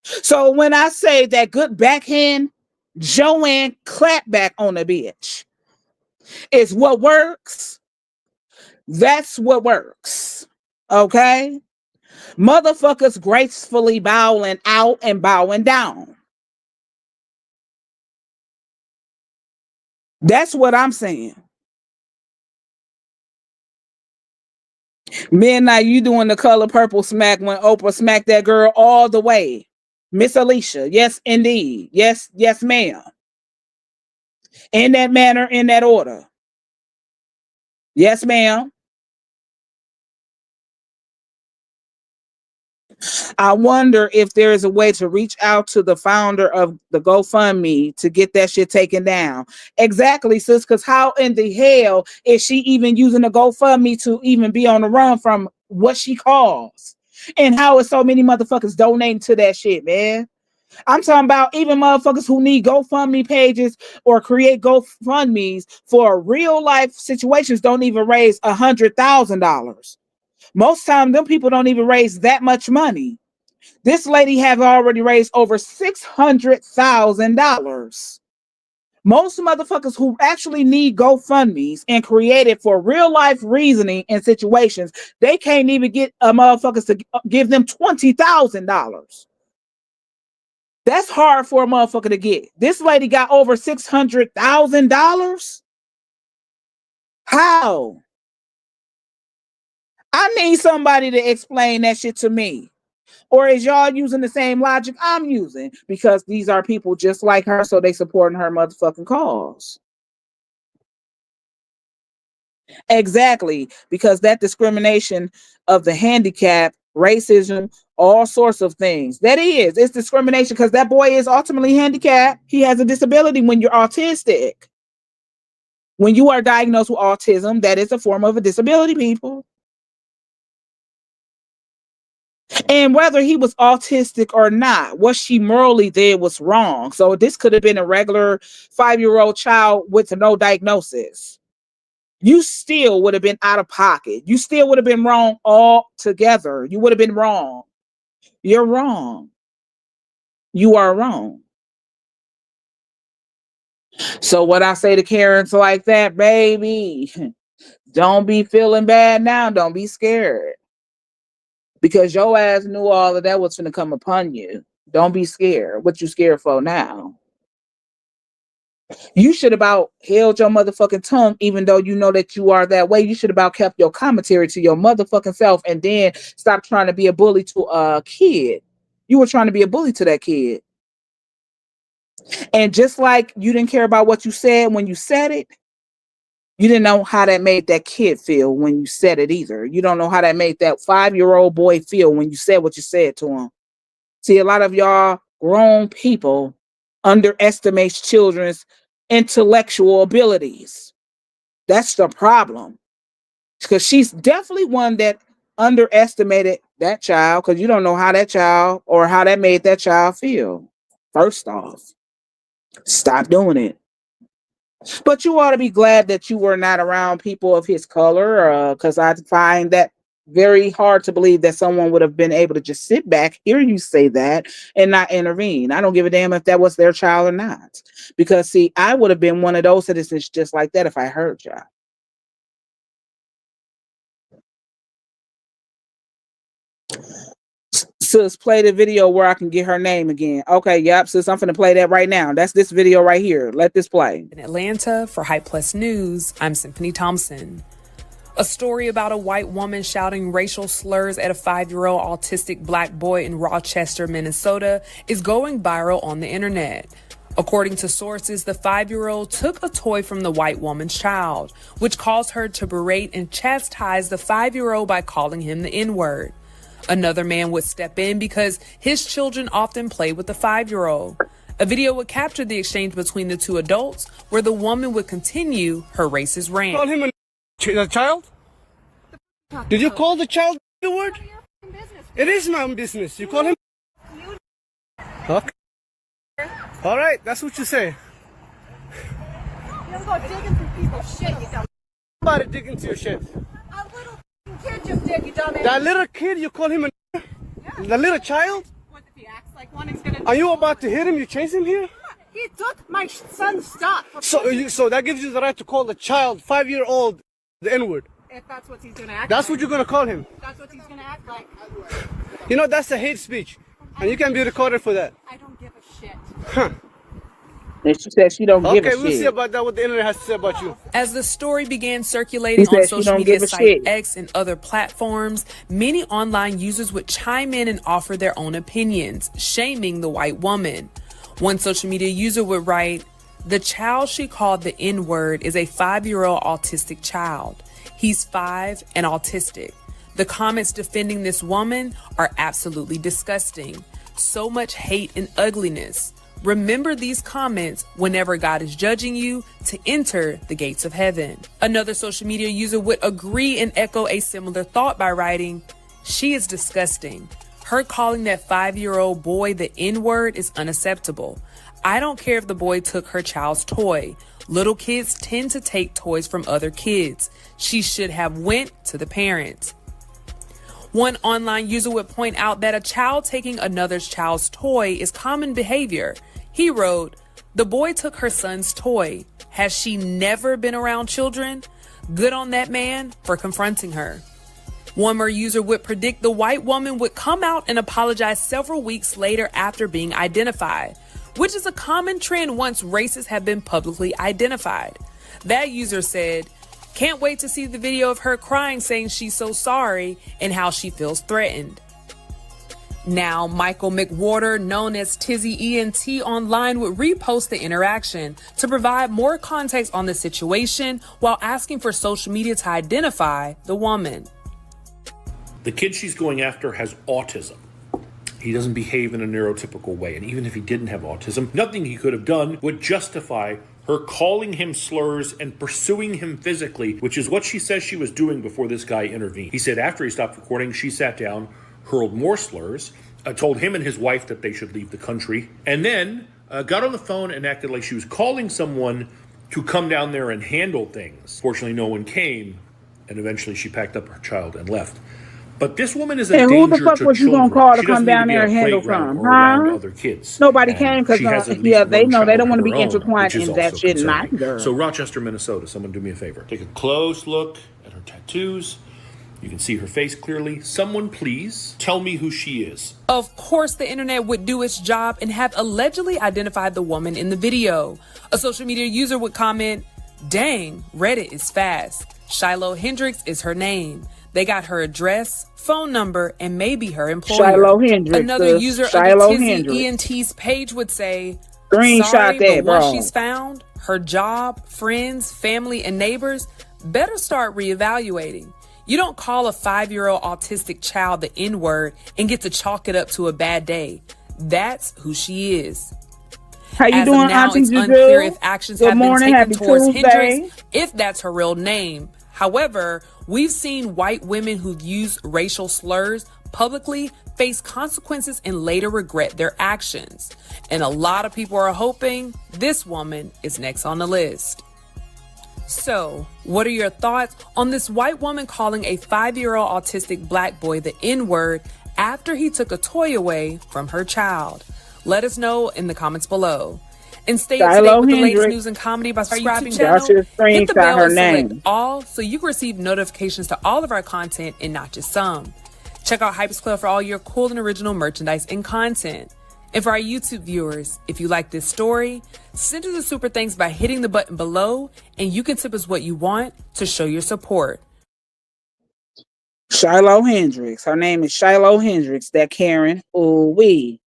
So when I say that good backhand, Joanne clap back on the bitch is what works. That's what works. Okay? Motherfuckers gracefully bowing out and bowing down. That's what I'm saying. Midnight, you doing the color purple smack when Oprah smacked that girl all the way. Miss Alicia, yes, indeed. Yes, yes, ma'am. In that manner, in that order. Yes, ma'am. I wonder if there is a way to reach out to the founder of the GoFundMe to get that shit taken down. Exactly, sis, because how in the hell is she even using the GoFundMe to even be on the run from what she calls? And how is so many motherfuckers donating to that shit, man? I'm talking about even motherfuckers who need GoFundMe pages or create GoFundMes for real life situations don't even raise $100,000. Most time, them people don't even raise that much money. This lady have already raised over $600,000. Most motherfuckers who actually need GoFundMes and create it for real life reasoning and situations, they can't even get a motherfuckers to give them $20,000. That's hard for a motherfucker to get. This lady got over $600,000. How? I need somebody to explain that shit to me. Or is y'all using the same logic I'm using? Because these are people just like her, so they supporting her motherfucking cause. Exactly, because that discrimination of the handicap, racism, all sorts of things. That is, it's discrimination because that boy is ultimately handicapped. He has a disability when you're autistic. When you are diagnosed with autism, that is a form of a disability, people. And whether he was autistic or not, what she morally did was wrong. So this could have been a regular 5-year-old child with no diagnosis. You still would have been out of pocket. You still would have been wrong altogether. You would have been wrong. You're wrong. You are wrong. So what I say to Karens like that, baby, don't be feeling bad now. Don't be scared. Because your ass knew all of that was going to come upon you. Don't be scared. What you scared for now? You should about held your motherfucking tongue, even though you know that you are that way. You should about kept your commentary to your motherfucking self and then stop trying to be a bully to a kid. You were trying to be a bully to that kid. And just like you didn't care about what you said when you said it, you didn't know how that made that kid feel when you said it either. You don't know how that made that 5-year-old boy feel when you said what you said to him. See, a lot of y'all grown people underestimate children's intellectual abilities. That's the problem. Because she's definitely one that underestimated that child because you don't know how that child or how that made that child feel. First off, stop doing it. But you ought to be glad that you were not around people of his color because I find that very hard to believe that someone would have been able to just sit back, hear you say that, and not intervene. I don't give a damn if that was their child or not. Because, see, I would have been one of those citizens just like that if I heard y'all. Sis, play the video where I can get her name again. Okay, yep, sis, I'm finna play that right now. That's this video right here. Let this play. In Atlanta, for Hype Plus News, I'm Symphony Thompson. A story about a white woman shouting racial slurs at a 5-year-old autistic black boy in Rochester, Minnesota, is going viral on the internet. According to sources, the 5-year-old took a toy from the white woman's child, which caused her to berate and chastise the 5-year-old by calling him the N-word. Another man would step in because his children often play with the 5-year-old. A video would capture the exchange between the two adults, where the woman would continue her racist rant. Call him a child? Did you call the child the word? It is my own business. You call him? Okay. All right, that's what you say. You don't go digging through people's shit, you dumb. Somebody dig into your shit. A little kid just did, you dumbass. That little kid, you call him a... Yeah. The little child? What if he acts like one, he's gonna... Are you about to hit him? You chase him here? He took my son's stuff. So that gives you the right to call the child, 5-year-old, the N-word. If that's what he's gonna act That's like. what you're gonna call him. That's what he's gonna act like. You know, that's a hate speech. And you can be recorded for that. I don't give a shit. Huh. And she said she don't give a Okay, we'll see shit. about that, what the internet has to say about you. As the story began circulating He on said she social don't media give a site shit. X and other platforms, many online users would chime in and offer their own opinions, shaming the white woman. One social media user would write, "The child she called the N-word is a 5-year-old autistic child. He's 5 and autistic. The comments defending this woman are absolutely disgusting. So much hate and ugliness. Remember these comments whenever God is judging you to enter the gates of heaven." Another social media user would agree and echo a similar thought by writing, "She is disgusting. Her calling that 5-year-old boy the N-word is unacceptable. I don't care if the boy took her child's toy. Little kids tend to take toys from other kids. She should have went to the parents." One online user would point out that a child taking another child's toy is common behavior. He wrote, "The boy took her son's toy. Has she never been around children? Good on that man for confronting her." One more user would predict the white woman would come out and apologize several weeks later after being identified, which is a common trend once races have been publicly identified. That user said, "Can't wait to see the video of her crying saying she's so sorry and how she feels threatened." Now, Michael McWhorter, known as Tizzy ENT online, would repost the interaction to provide more context on the situation while asking for social media to identify the woman. The kid she's going after has autism. He doesn't behave in a neurotypical way. And even if he didn't have autism, nothing he could have done would justify her calling him slurs and pursuing him physically, which is what she says she was doing before this guy intervened. He said after he stopped recording, she sat down, hurled more slurs, told him and his wife that they should leave the country, and then got on the phone and acted like she was calling someone to come down there and handle things. Fortunately, no one came, and eventually she packed up her child and left. But this woman is a And danger who the fuck to was you children. gonna call to She come doesn't need down be there on and a handle playground from? or around Huh? other kids. Nobody And came because she has at least yeah, they one know they child don't want to of be her own, intertwined which is in that also shit concerning. neither. So Rochester, Minnesota, someone do me a favor. Take a close look at her tattoos. You can see her face clearly. Someone please tell me who she is. Of course, the internet would do its job and have allegedly identified the woman in the video. A social media user would comment, "Dang, Reddit is fast. Shiloh Hendricks is her name. They got her address, phone number, and maybe her employer." Shiloh Hendricks. Another user Shiloh of the Tizzy Hendricks. ENT's page would say, Screenshot "Sorry, that, but once bro. she's found, her job, friends, family, and neighbors better start reevaluating. You don't call a 5-year-old autistic child the N-word and get to chalk it up to a bad day. That's who she is." How you As doing, of now, Auntie it's Juju? unclear if actions Good have morning, been happy taken towards Tuesday. Hendricks, if that's her real name. However, we've seen white women who've used racial slurs publicly face consequences and later regret their actions. And a lot of people are hoping this woman is next on the list. So, what are your thoughts on this white woman calling a 5-year-old autistic black boy the N-word after he took a toy away from her child? Let us know in the comments below. And stay up to date Shiloh with the latest Hendricks. news and comedy by subscribing to Y'all our should channel. have Hit the screenshot bell her and select name. all so you can receive notifications to all of our content and not just some. Check out Hypers Club for all your cool and original merchandise and content. And for our YouTube viewers, if you like this story, send us a super thanks by hitting the button below, and you can tip us what you want to show your support. Shiloh Hendricks. Her name is Shiloh Hendricks. That Karen. Ooh wee.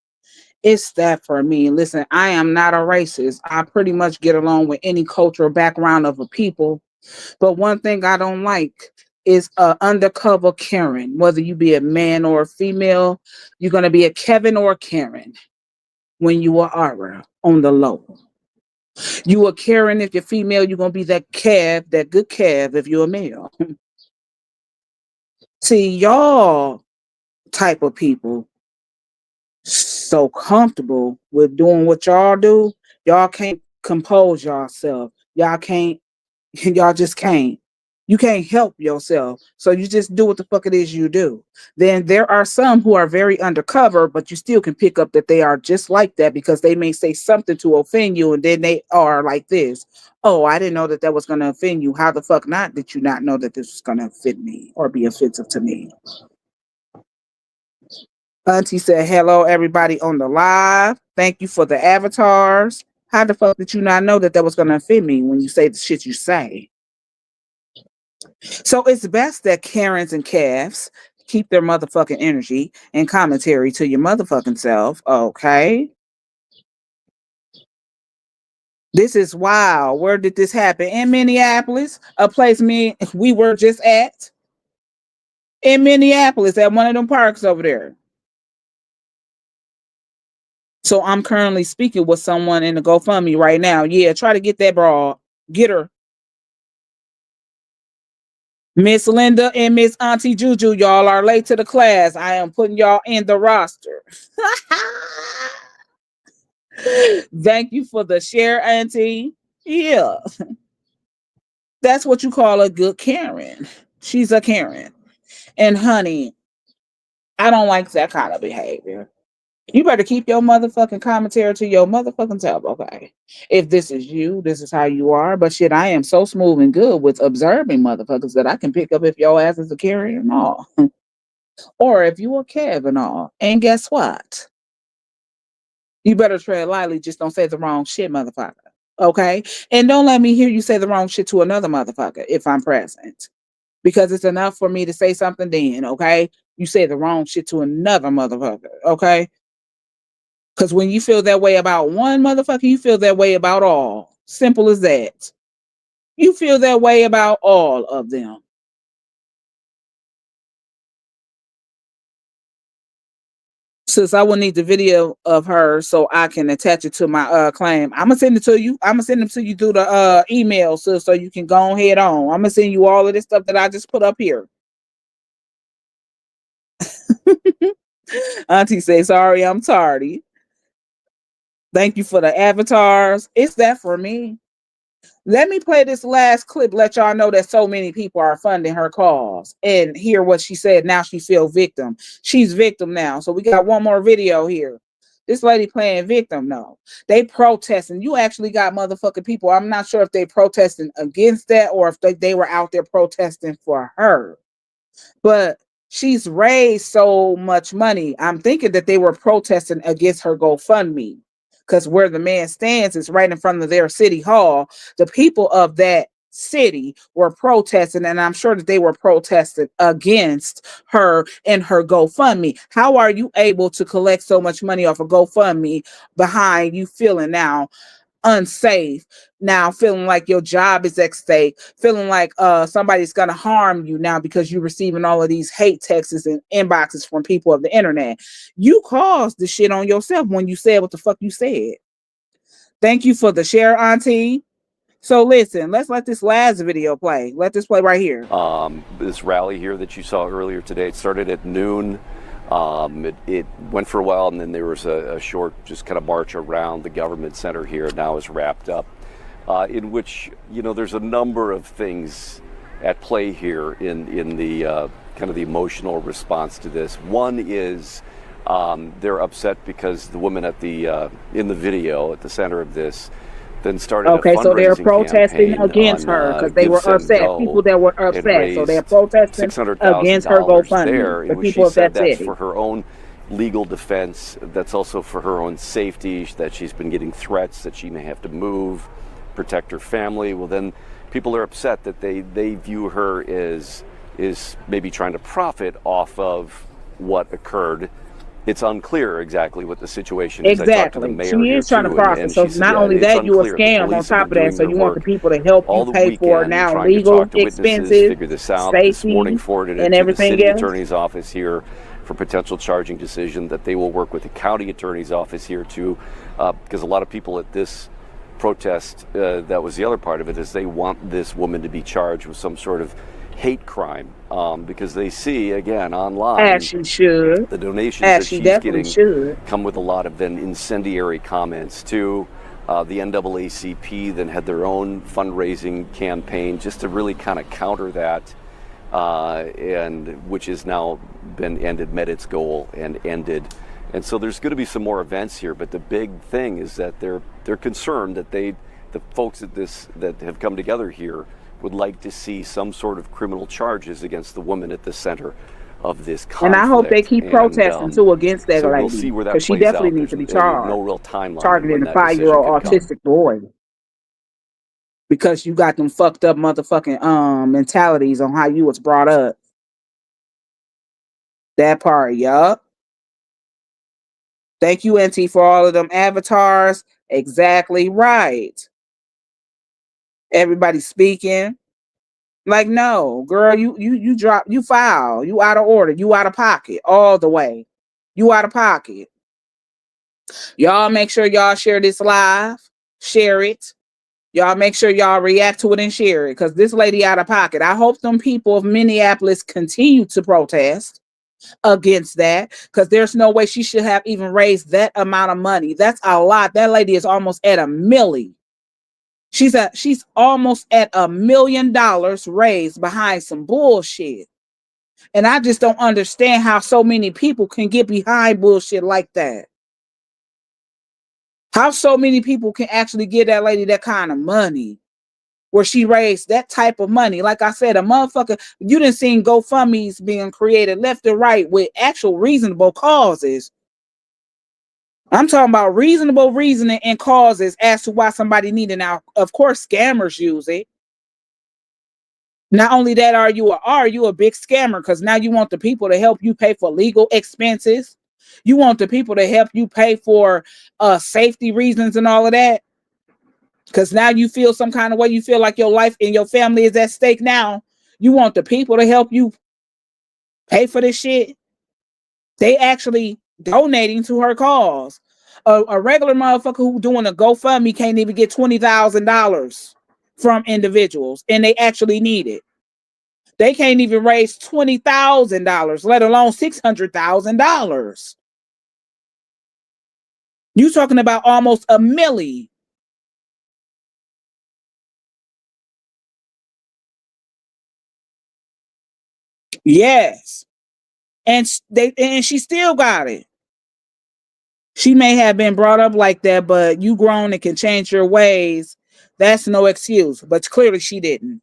It's that for me. Listen, I am not a racist. I pretty much get along with any cultural background of a people. But one thing I don't like is a undercover Karen. Whether you be a man or a female, you're gonna be a Kevin or a Karen when you are Ara on the low. You a Karen if you're female, you're gonna be that Kev, that good Kev if you're a male. See, y'all type of people so comfortable with doing what y'all do, y'all can't compose yourself. Y'all can't, y'all just can't. You can't help yourself. So you just do what the fuck it is you do. Then there are some who are very undercover, but you still can pick up that they are just like that because they may say something to offend you and then they are like this. Oh, I didn't know that that was going to offend you. How the fuck not did you not know that this was going to offend me or be offensive to me? Auntie said, hello, everybody on the live. Thank you for the avatars. How the fuck did you not know that that was going to offend me when you say the shit you say? So it's best that Karens and calves keep their motherfucking energy and commentary to your motherfucking self, okay? This is wild. Where did this happen? In Minneapolis, a place we were just at. In Minneapolis, at one of them parks over there. So I'm currently speaking with someone in the GoFundMe right now. Yeah, try to get that broad. Get her. Miss Linda and Miss Auntie Juju, y'all are late to the class. I am putting y'all in the roster. Thank you for the share, Auntie. Yeah. That's what you call a good Karen. She's a Karen. And honey, I don't like that kind of behavior. You better keep your motherfucking commentary to your motherfucking self, okay? If this is you, this is how you are. But shit, I am so smooth and good with observing motherfuckers that I can pick up if your ass is a Karen and all. Or if you a Kev and all. And guess what? You better tread lightly. Just don't say the wrong shit, motherfucker. Okay? And don't let me hear you say the wrong shit to another motherfucker if I'm present. Because it's enough for me to say something then, okay? You say the wrong shit to another motherfucker, okay? Because when you feel that way about one motherfucker, you feel that way about all. Simple as that. You feel that way about all of them. Sis, I will need the video of her so I can attach it to my claim. I'm gonna send it to you. I'm gonna send it to you through the email, sis, so you can go ahead on. I'm gonna send you all of this stuff that I just put up here. Auntie say, sorry, I'm tardy. Thank you for the avatars. It's that for me. Let me play this last clip, let y'all know that so many people are funding her cause and hear what she said. Now she feels victim. She's victim now. So we got one more video here. This lady playing victim. No, they protesting. You actually got motherfucking people. I'm not sure if they protesting against that or if they were out there protesting for her. But she's raised so much money. I'm thinking that they were protesting against her GoFundMe. Because where the man stands is right in front of their city hall. The people of that city were protesting, and I'm sure that they were protesting against her and her GoFundMe. How are you able to collect so much money off of GoFundMe behind you feeling now unsafe, now feeling like your job is at stake, feeling like somebody's gonna harm you now because you're receiving all of these hate texts and inboxes from people of the internet? You caused the shit on yourself when you said what the fuck you said. Thank you for the share, Auntie. So listen, let's let this last video play. Let this play right here. This rally here that you saw earlier today, it started at noon. It went for a while, and then there was a short just kind of march around the government center here. Now is wrapped up. in which, you know, there's a number of things at play here in the kind of the emotional response to this. One is they're upset because the woman at the in the video at the center of this then started a Okay, so they're fundraising protesting campaign against on, her because they Give, were Send, upset. Go, People that were and upset, so they're raised protesting against her $600,000 there, GoFundMe. in The which she people of said that that's city. for her own legal defense. That's also for her own safety, that she's been getting threats that she may have to move, protect her family. Well, then people are upset that they view her as maybe trying to profit off of what occurred. It's unclear exactly what the situation is. I talked to the Exactly. mayor She here is trying to too, profit. and So she said, not yeah, only it's that, you a unclear. The scam on police have top been of that. doing So their you want the work people to help all you the pay for weekend, now trying to legal talk to witnesses, expenses, figure this out. This safety, morning forwarded it and to the everything city else. attorney's office here for potential charging decision, that they will work with the county attorney's office here too, because a lot of people at this protest, that was the other part of it, is they want this woman to be charged with some sort of hate crime, because they see, again, online, As she should. the donations As that she she's definitely getting should. come with a lot of then incendiary comments too. The NAACP then had their own fundraising campaign just to really kind of counter that, and which has now been ended, met its goal and ended. And so there's going to be some more events here, but the big thing is that they're concerned that the folks that have come together here would like to see some sort of criminal charges against the woman at the center of this conflict. And I hope they keep protesting too against that so lady. we'll see where that Because she plays definitely out. needs to There's be charged. no real timeline Targeting when a that decision 5-year-old could come. autistic boy. Because you got them fucked up motherfucking mentalities on how you was brought up. That part, yup. Thank you, Auntie, for all of them avatars. Exactly right. Everybody speaking. Like, no, girl, you drop, you foul, you out of order, you out of pocket all the way. You out of pocket. Y'all make sure y'all share this live. Share it. Y'all make sure y'all react to it and share it, because this lady out of pocket. I hope them people of Minneapolis continue to protest against that, because there's no way she should have even raised that amount of money. That's a lot. That lady is almost at $1 million. She's almost at $1 million raised behind some bullshit. And I just don't understand how so many people can get behind bullshit like that. How so many people can actually give that lady that kind of money, where she raised that type of money. Like I said, a motherfucker, you didn't see GoFundMe's being created left and right with actual reasonable causes. I'm talking about reasonable reasoning and causes as to why somebody needed. Now, of course, scammers use it. Not only that, are you a big scammer, because now you want the people to help you pay for legal expenses. You want the people to help you pay for safety reasons and all of that. Because now you feel some kind of way. You feel like your life and your family is at stake now. You want the people to help you pay for this shit. They actually donating to her cause. A regular motherfucker who doing a GoFundMe can't even get $20,000 from individuals, and they actually need it. They can't even raise $20,000, let alone $600,000. You talking about almost $1 million. Yes. And she still got it. She may have been brought up like that, but you grown and can change your ways. That's no excuse. But clearly she didn't.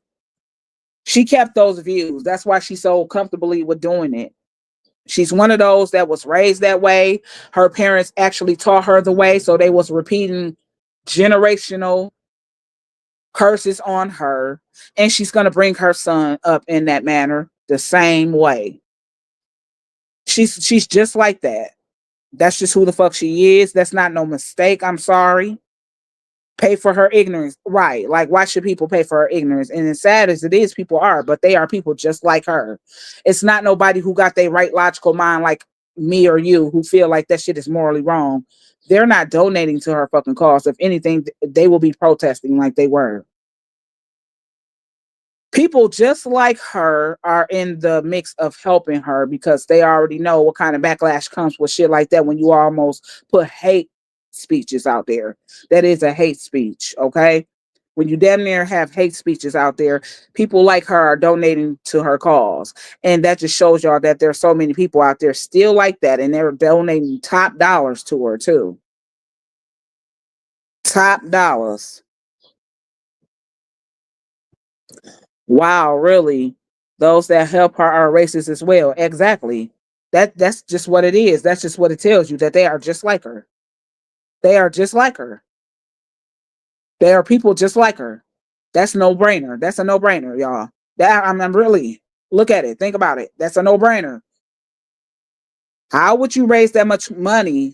She kept those views. That's why she's so comfortably with doing it. She's one of those that was raised that way. Her parents actually taught her the way, so they was repeating generational curses on her, and she's going to bring her son up in that manner the same way. She's just like that. That's just who the fuck she is. That's not no mistake. I'm sorry. Pay for her ignorance. Right. Like, why should people pay for her ignorance? And as sad as it is, people are, but they are people just like her. It's not nobody who got their right logical mind like me or you who feel like that shit is morally wrong. They're not donating to her fucking cause. If anything, they will be protesting like they were. People just like her are in the mix of helping her, because they already know what kind of backlash comes with shit like that when you almost put hate speeches out there. That is a hate speech, okay? When you damn near have hate speeches out there, people like her are donating to her cause. And that just shows y'all that there's so many people out there still like that, and they're donating top dollars to her too. Top dollars. Wow, really? Those that help her are racist as well. Exactly. That's just what it is. That's just what it tells you, that they are just like her. They are just like her. They are people just like her. That's no brainer. That's a no brainer, y'all. That I'm really look at it. Think about it. That's a no brainer. How would you raise that much money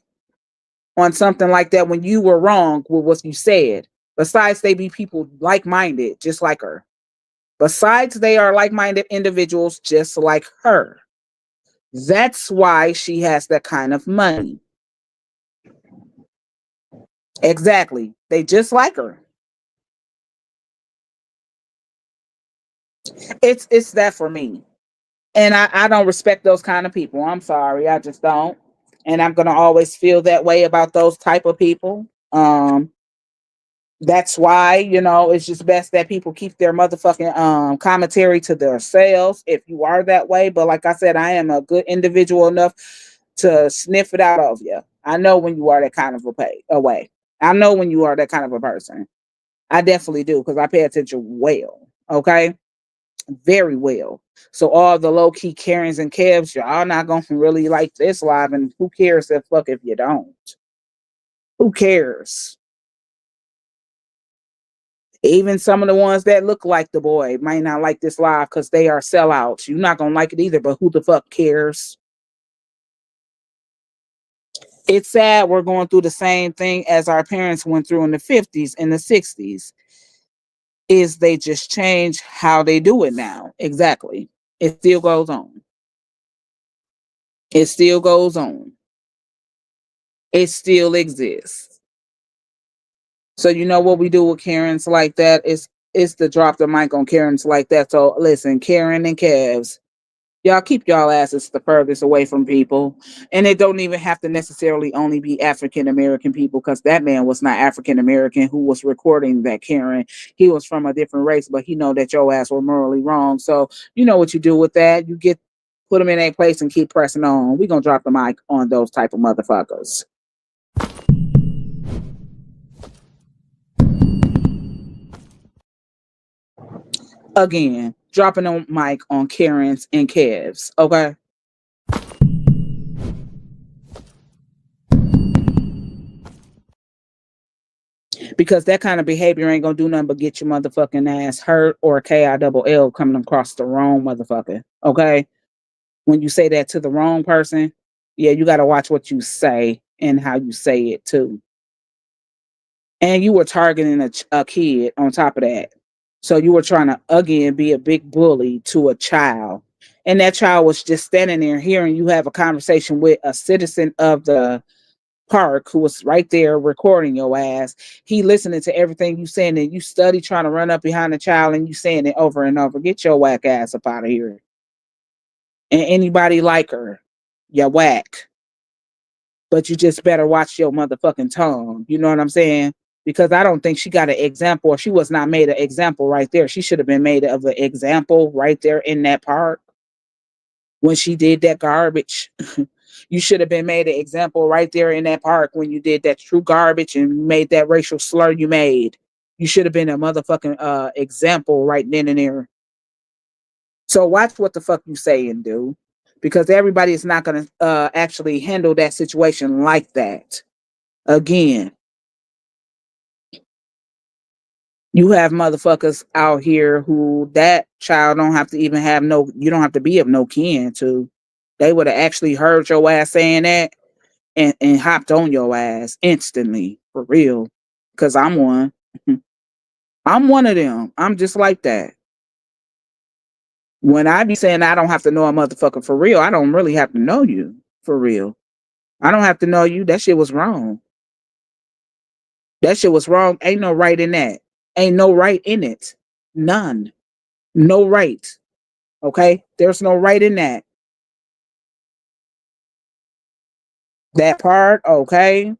on something like that when you were wrong with what you said? Besides, they be people like minded, just like her. Besides, they are like minded individuals just like her. That's why she has that kind of money. Exactly. They just like her. It's that for me. And I don't respect those kind of people. I'm sorry. I just don't. And I'm gonna always feel that way about those type of people. That's why, it's just best that people keep their motherfucking commentary to themselves if you are that way. But like I said, I am a good individual enough to sniff it out of you. I know when you are that kind of a way. I know when you are that kind of a person. I definitely do, because I pay attention well. Okay. Very well. So all the low key Karens and Kevs, y'all not gonna really like this live, and who cares if fuck if you don't? Who cares? Even some of the ones that look like the boy might not like this live because they are sellouts. You're not gonna like it either, but who the fuck cares? It's sad we're going through the same thing as our parents went through in the 50s and the 60s. Is they just change how they do it now. Exactly. It still goes on. It still goes on. It still exists. So you know what we do with Karens like that is to drop the mic on Karens like that. So listen, Karen and Kevs, y'all keep y'all asses the furthest away from people. And it don't even have to necessarily only be African American people, because that man was not African American who was recording that Karen. He was from a different race, but he know that your ass were morally wrong. So you know what you do with that. You put them in a place and keep pressing on. We're gonna drop the mic on those type of motherfuckers. Again, dropping a mic on Karens and Kevs. Okay. Because that kind of behavior ain't gonna do nothing but get your motherfucking ass hurt, or KILL coming across the wrong motherfucker. Okay. When you say that to the wrong person, yeah, you gotta watch what you say and how you say it too. And you were targeting a kid on top of that. So you were trying to again be a big bully to a child. And that child was just standing there hearing you have a conversation with a citizen of the park who was right there recording your ass. He listening to everything you saying, and you study trying to run up behind the child and you saying it over and over. Get your whack ass up out of here. And anybody like her, you whack. But you just better watch your motherfucking tongue. You know what I'm saying? Because I don't think she got an example, or she was not made an example right there. She should have been made of an example right there in that park when she did that garbage. You should have been made an example right there in that park when you did that true garbage and made that racial slur you made. You should have been a motherfucking example right then and there. So watch what the fuck you say and do, because everybody is not going to actually handle that situation like that. Again, you have motherfuckers out here who that child don't have to even have you don't have to be of no kin to. They would have actually heard your ass saying that and hopped on your ass instantly, for real. Because I'm one. I'm one of them. I'm just like that. When I be saying I don't have to know a motherfucker for real, I don't really have to know you for real. I don't have to know you. That shit was wrong. That shit was wrong. Ain't no right in that. Ain't no right in it. None. No right. Okay? There's no right in that. That part, okay?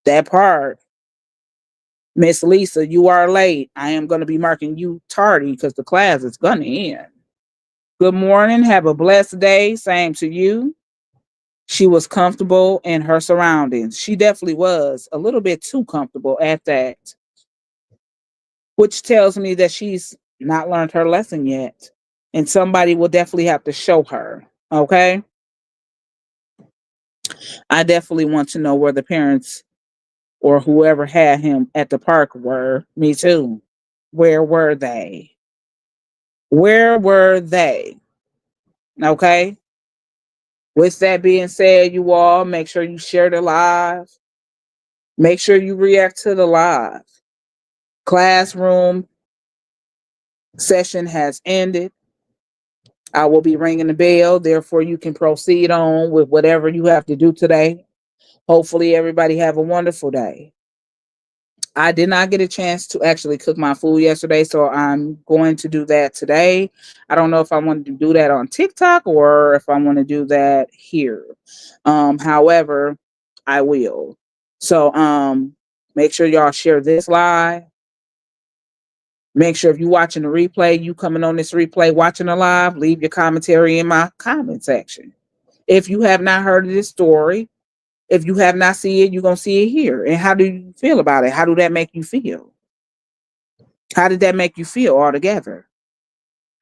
That part. Miss Lisa, you are late. I am going to be marking you tardy because the class is going to end. Good morning. Have a blessed day. Same to you. She was comfortable in her surroundings. She definitely was a little bit too comfortable at that, which tells me that she's not learned her lesson yet. And somebody will definitely have to show her. Okay. I definitely want to know where the parents or whoever had him at the park were. Me too. Where were they? Where were they? Okay. With that being said, you all make sure you share the live. Make sure you react to the live. Classroom session has ended. I will be ringing the bell. Therefore, you can proceed on with whatever you have to do today. Hopefully, everybody have a wonderful day. I did not get a chance to actually cook my food yesterday, so I'm going to do that today. I don't know if I want to do that on TikTok or if I want to do that here. However, I will. So make sure y'all share this live. Make sure if you're watching the replay, you coming on this replay, watching the live, leave your commentary in my comment section. If you have not heard of this story, if you have not seen it, you're going to see it here. And how do you feel about it? How do that make you feel? How did that make you feel altogether?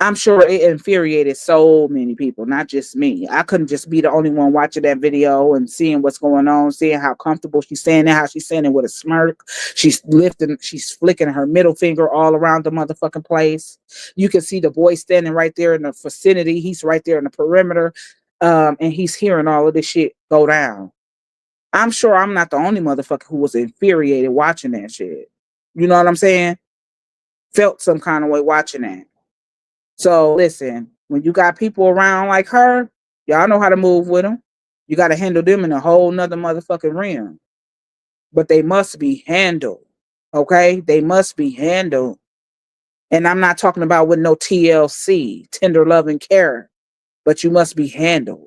I'm sure it infuriated so many people, not just me. I couldn't just be the only one watching that video and seeing what's going on, seeing how comfortable she's standing, how she's standing with a smirk. She's flicking her middle finger all around the motherfucking place. You can see the boy standing right there in the vicinity. He's right there in the perimeter, and he's hearing all of this shit go down. I'm sure I'm not the only motherfucker who was infuriated watching that shit. You know what I'm saying? Felt some kind of way watching that. So listen, when you got people around like her, y'all know how to move with them. You got to handle them in a whole nother motherfucking realm. But they must be handled. Okay? They must be handled. And I'm not talking about with no TLC, tender love and care, but you must be handled.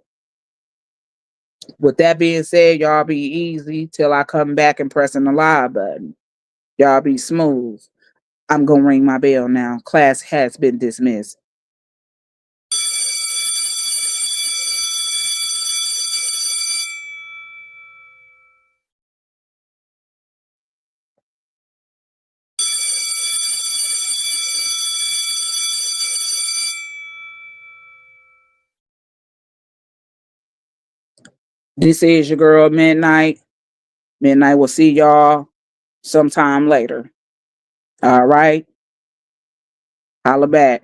With that being said, y'all be easy till I come back and pressing the live button. Y'all be smooth. I'm going to ring my bell now. Class has been dismissed. This is your girl, Midnight. Midnight will see y'all sometime later. All right. Holla back.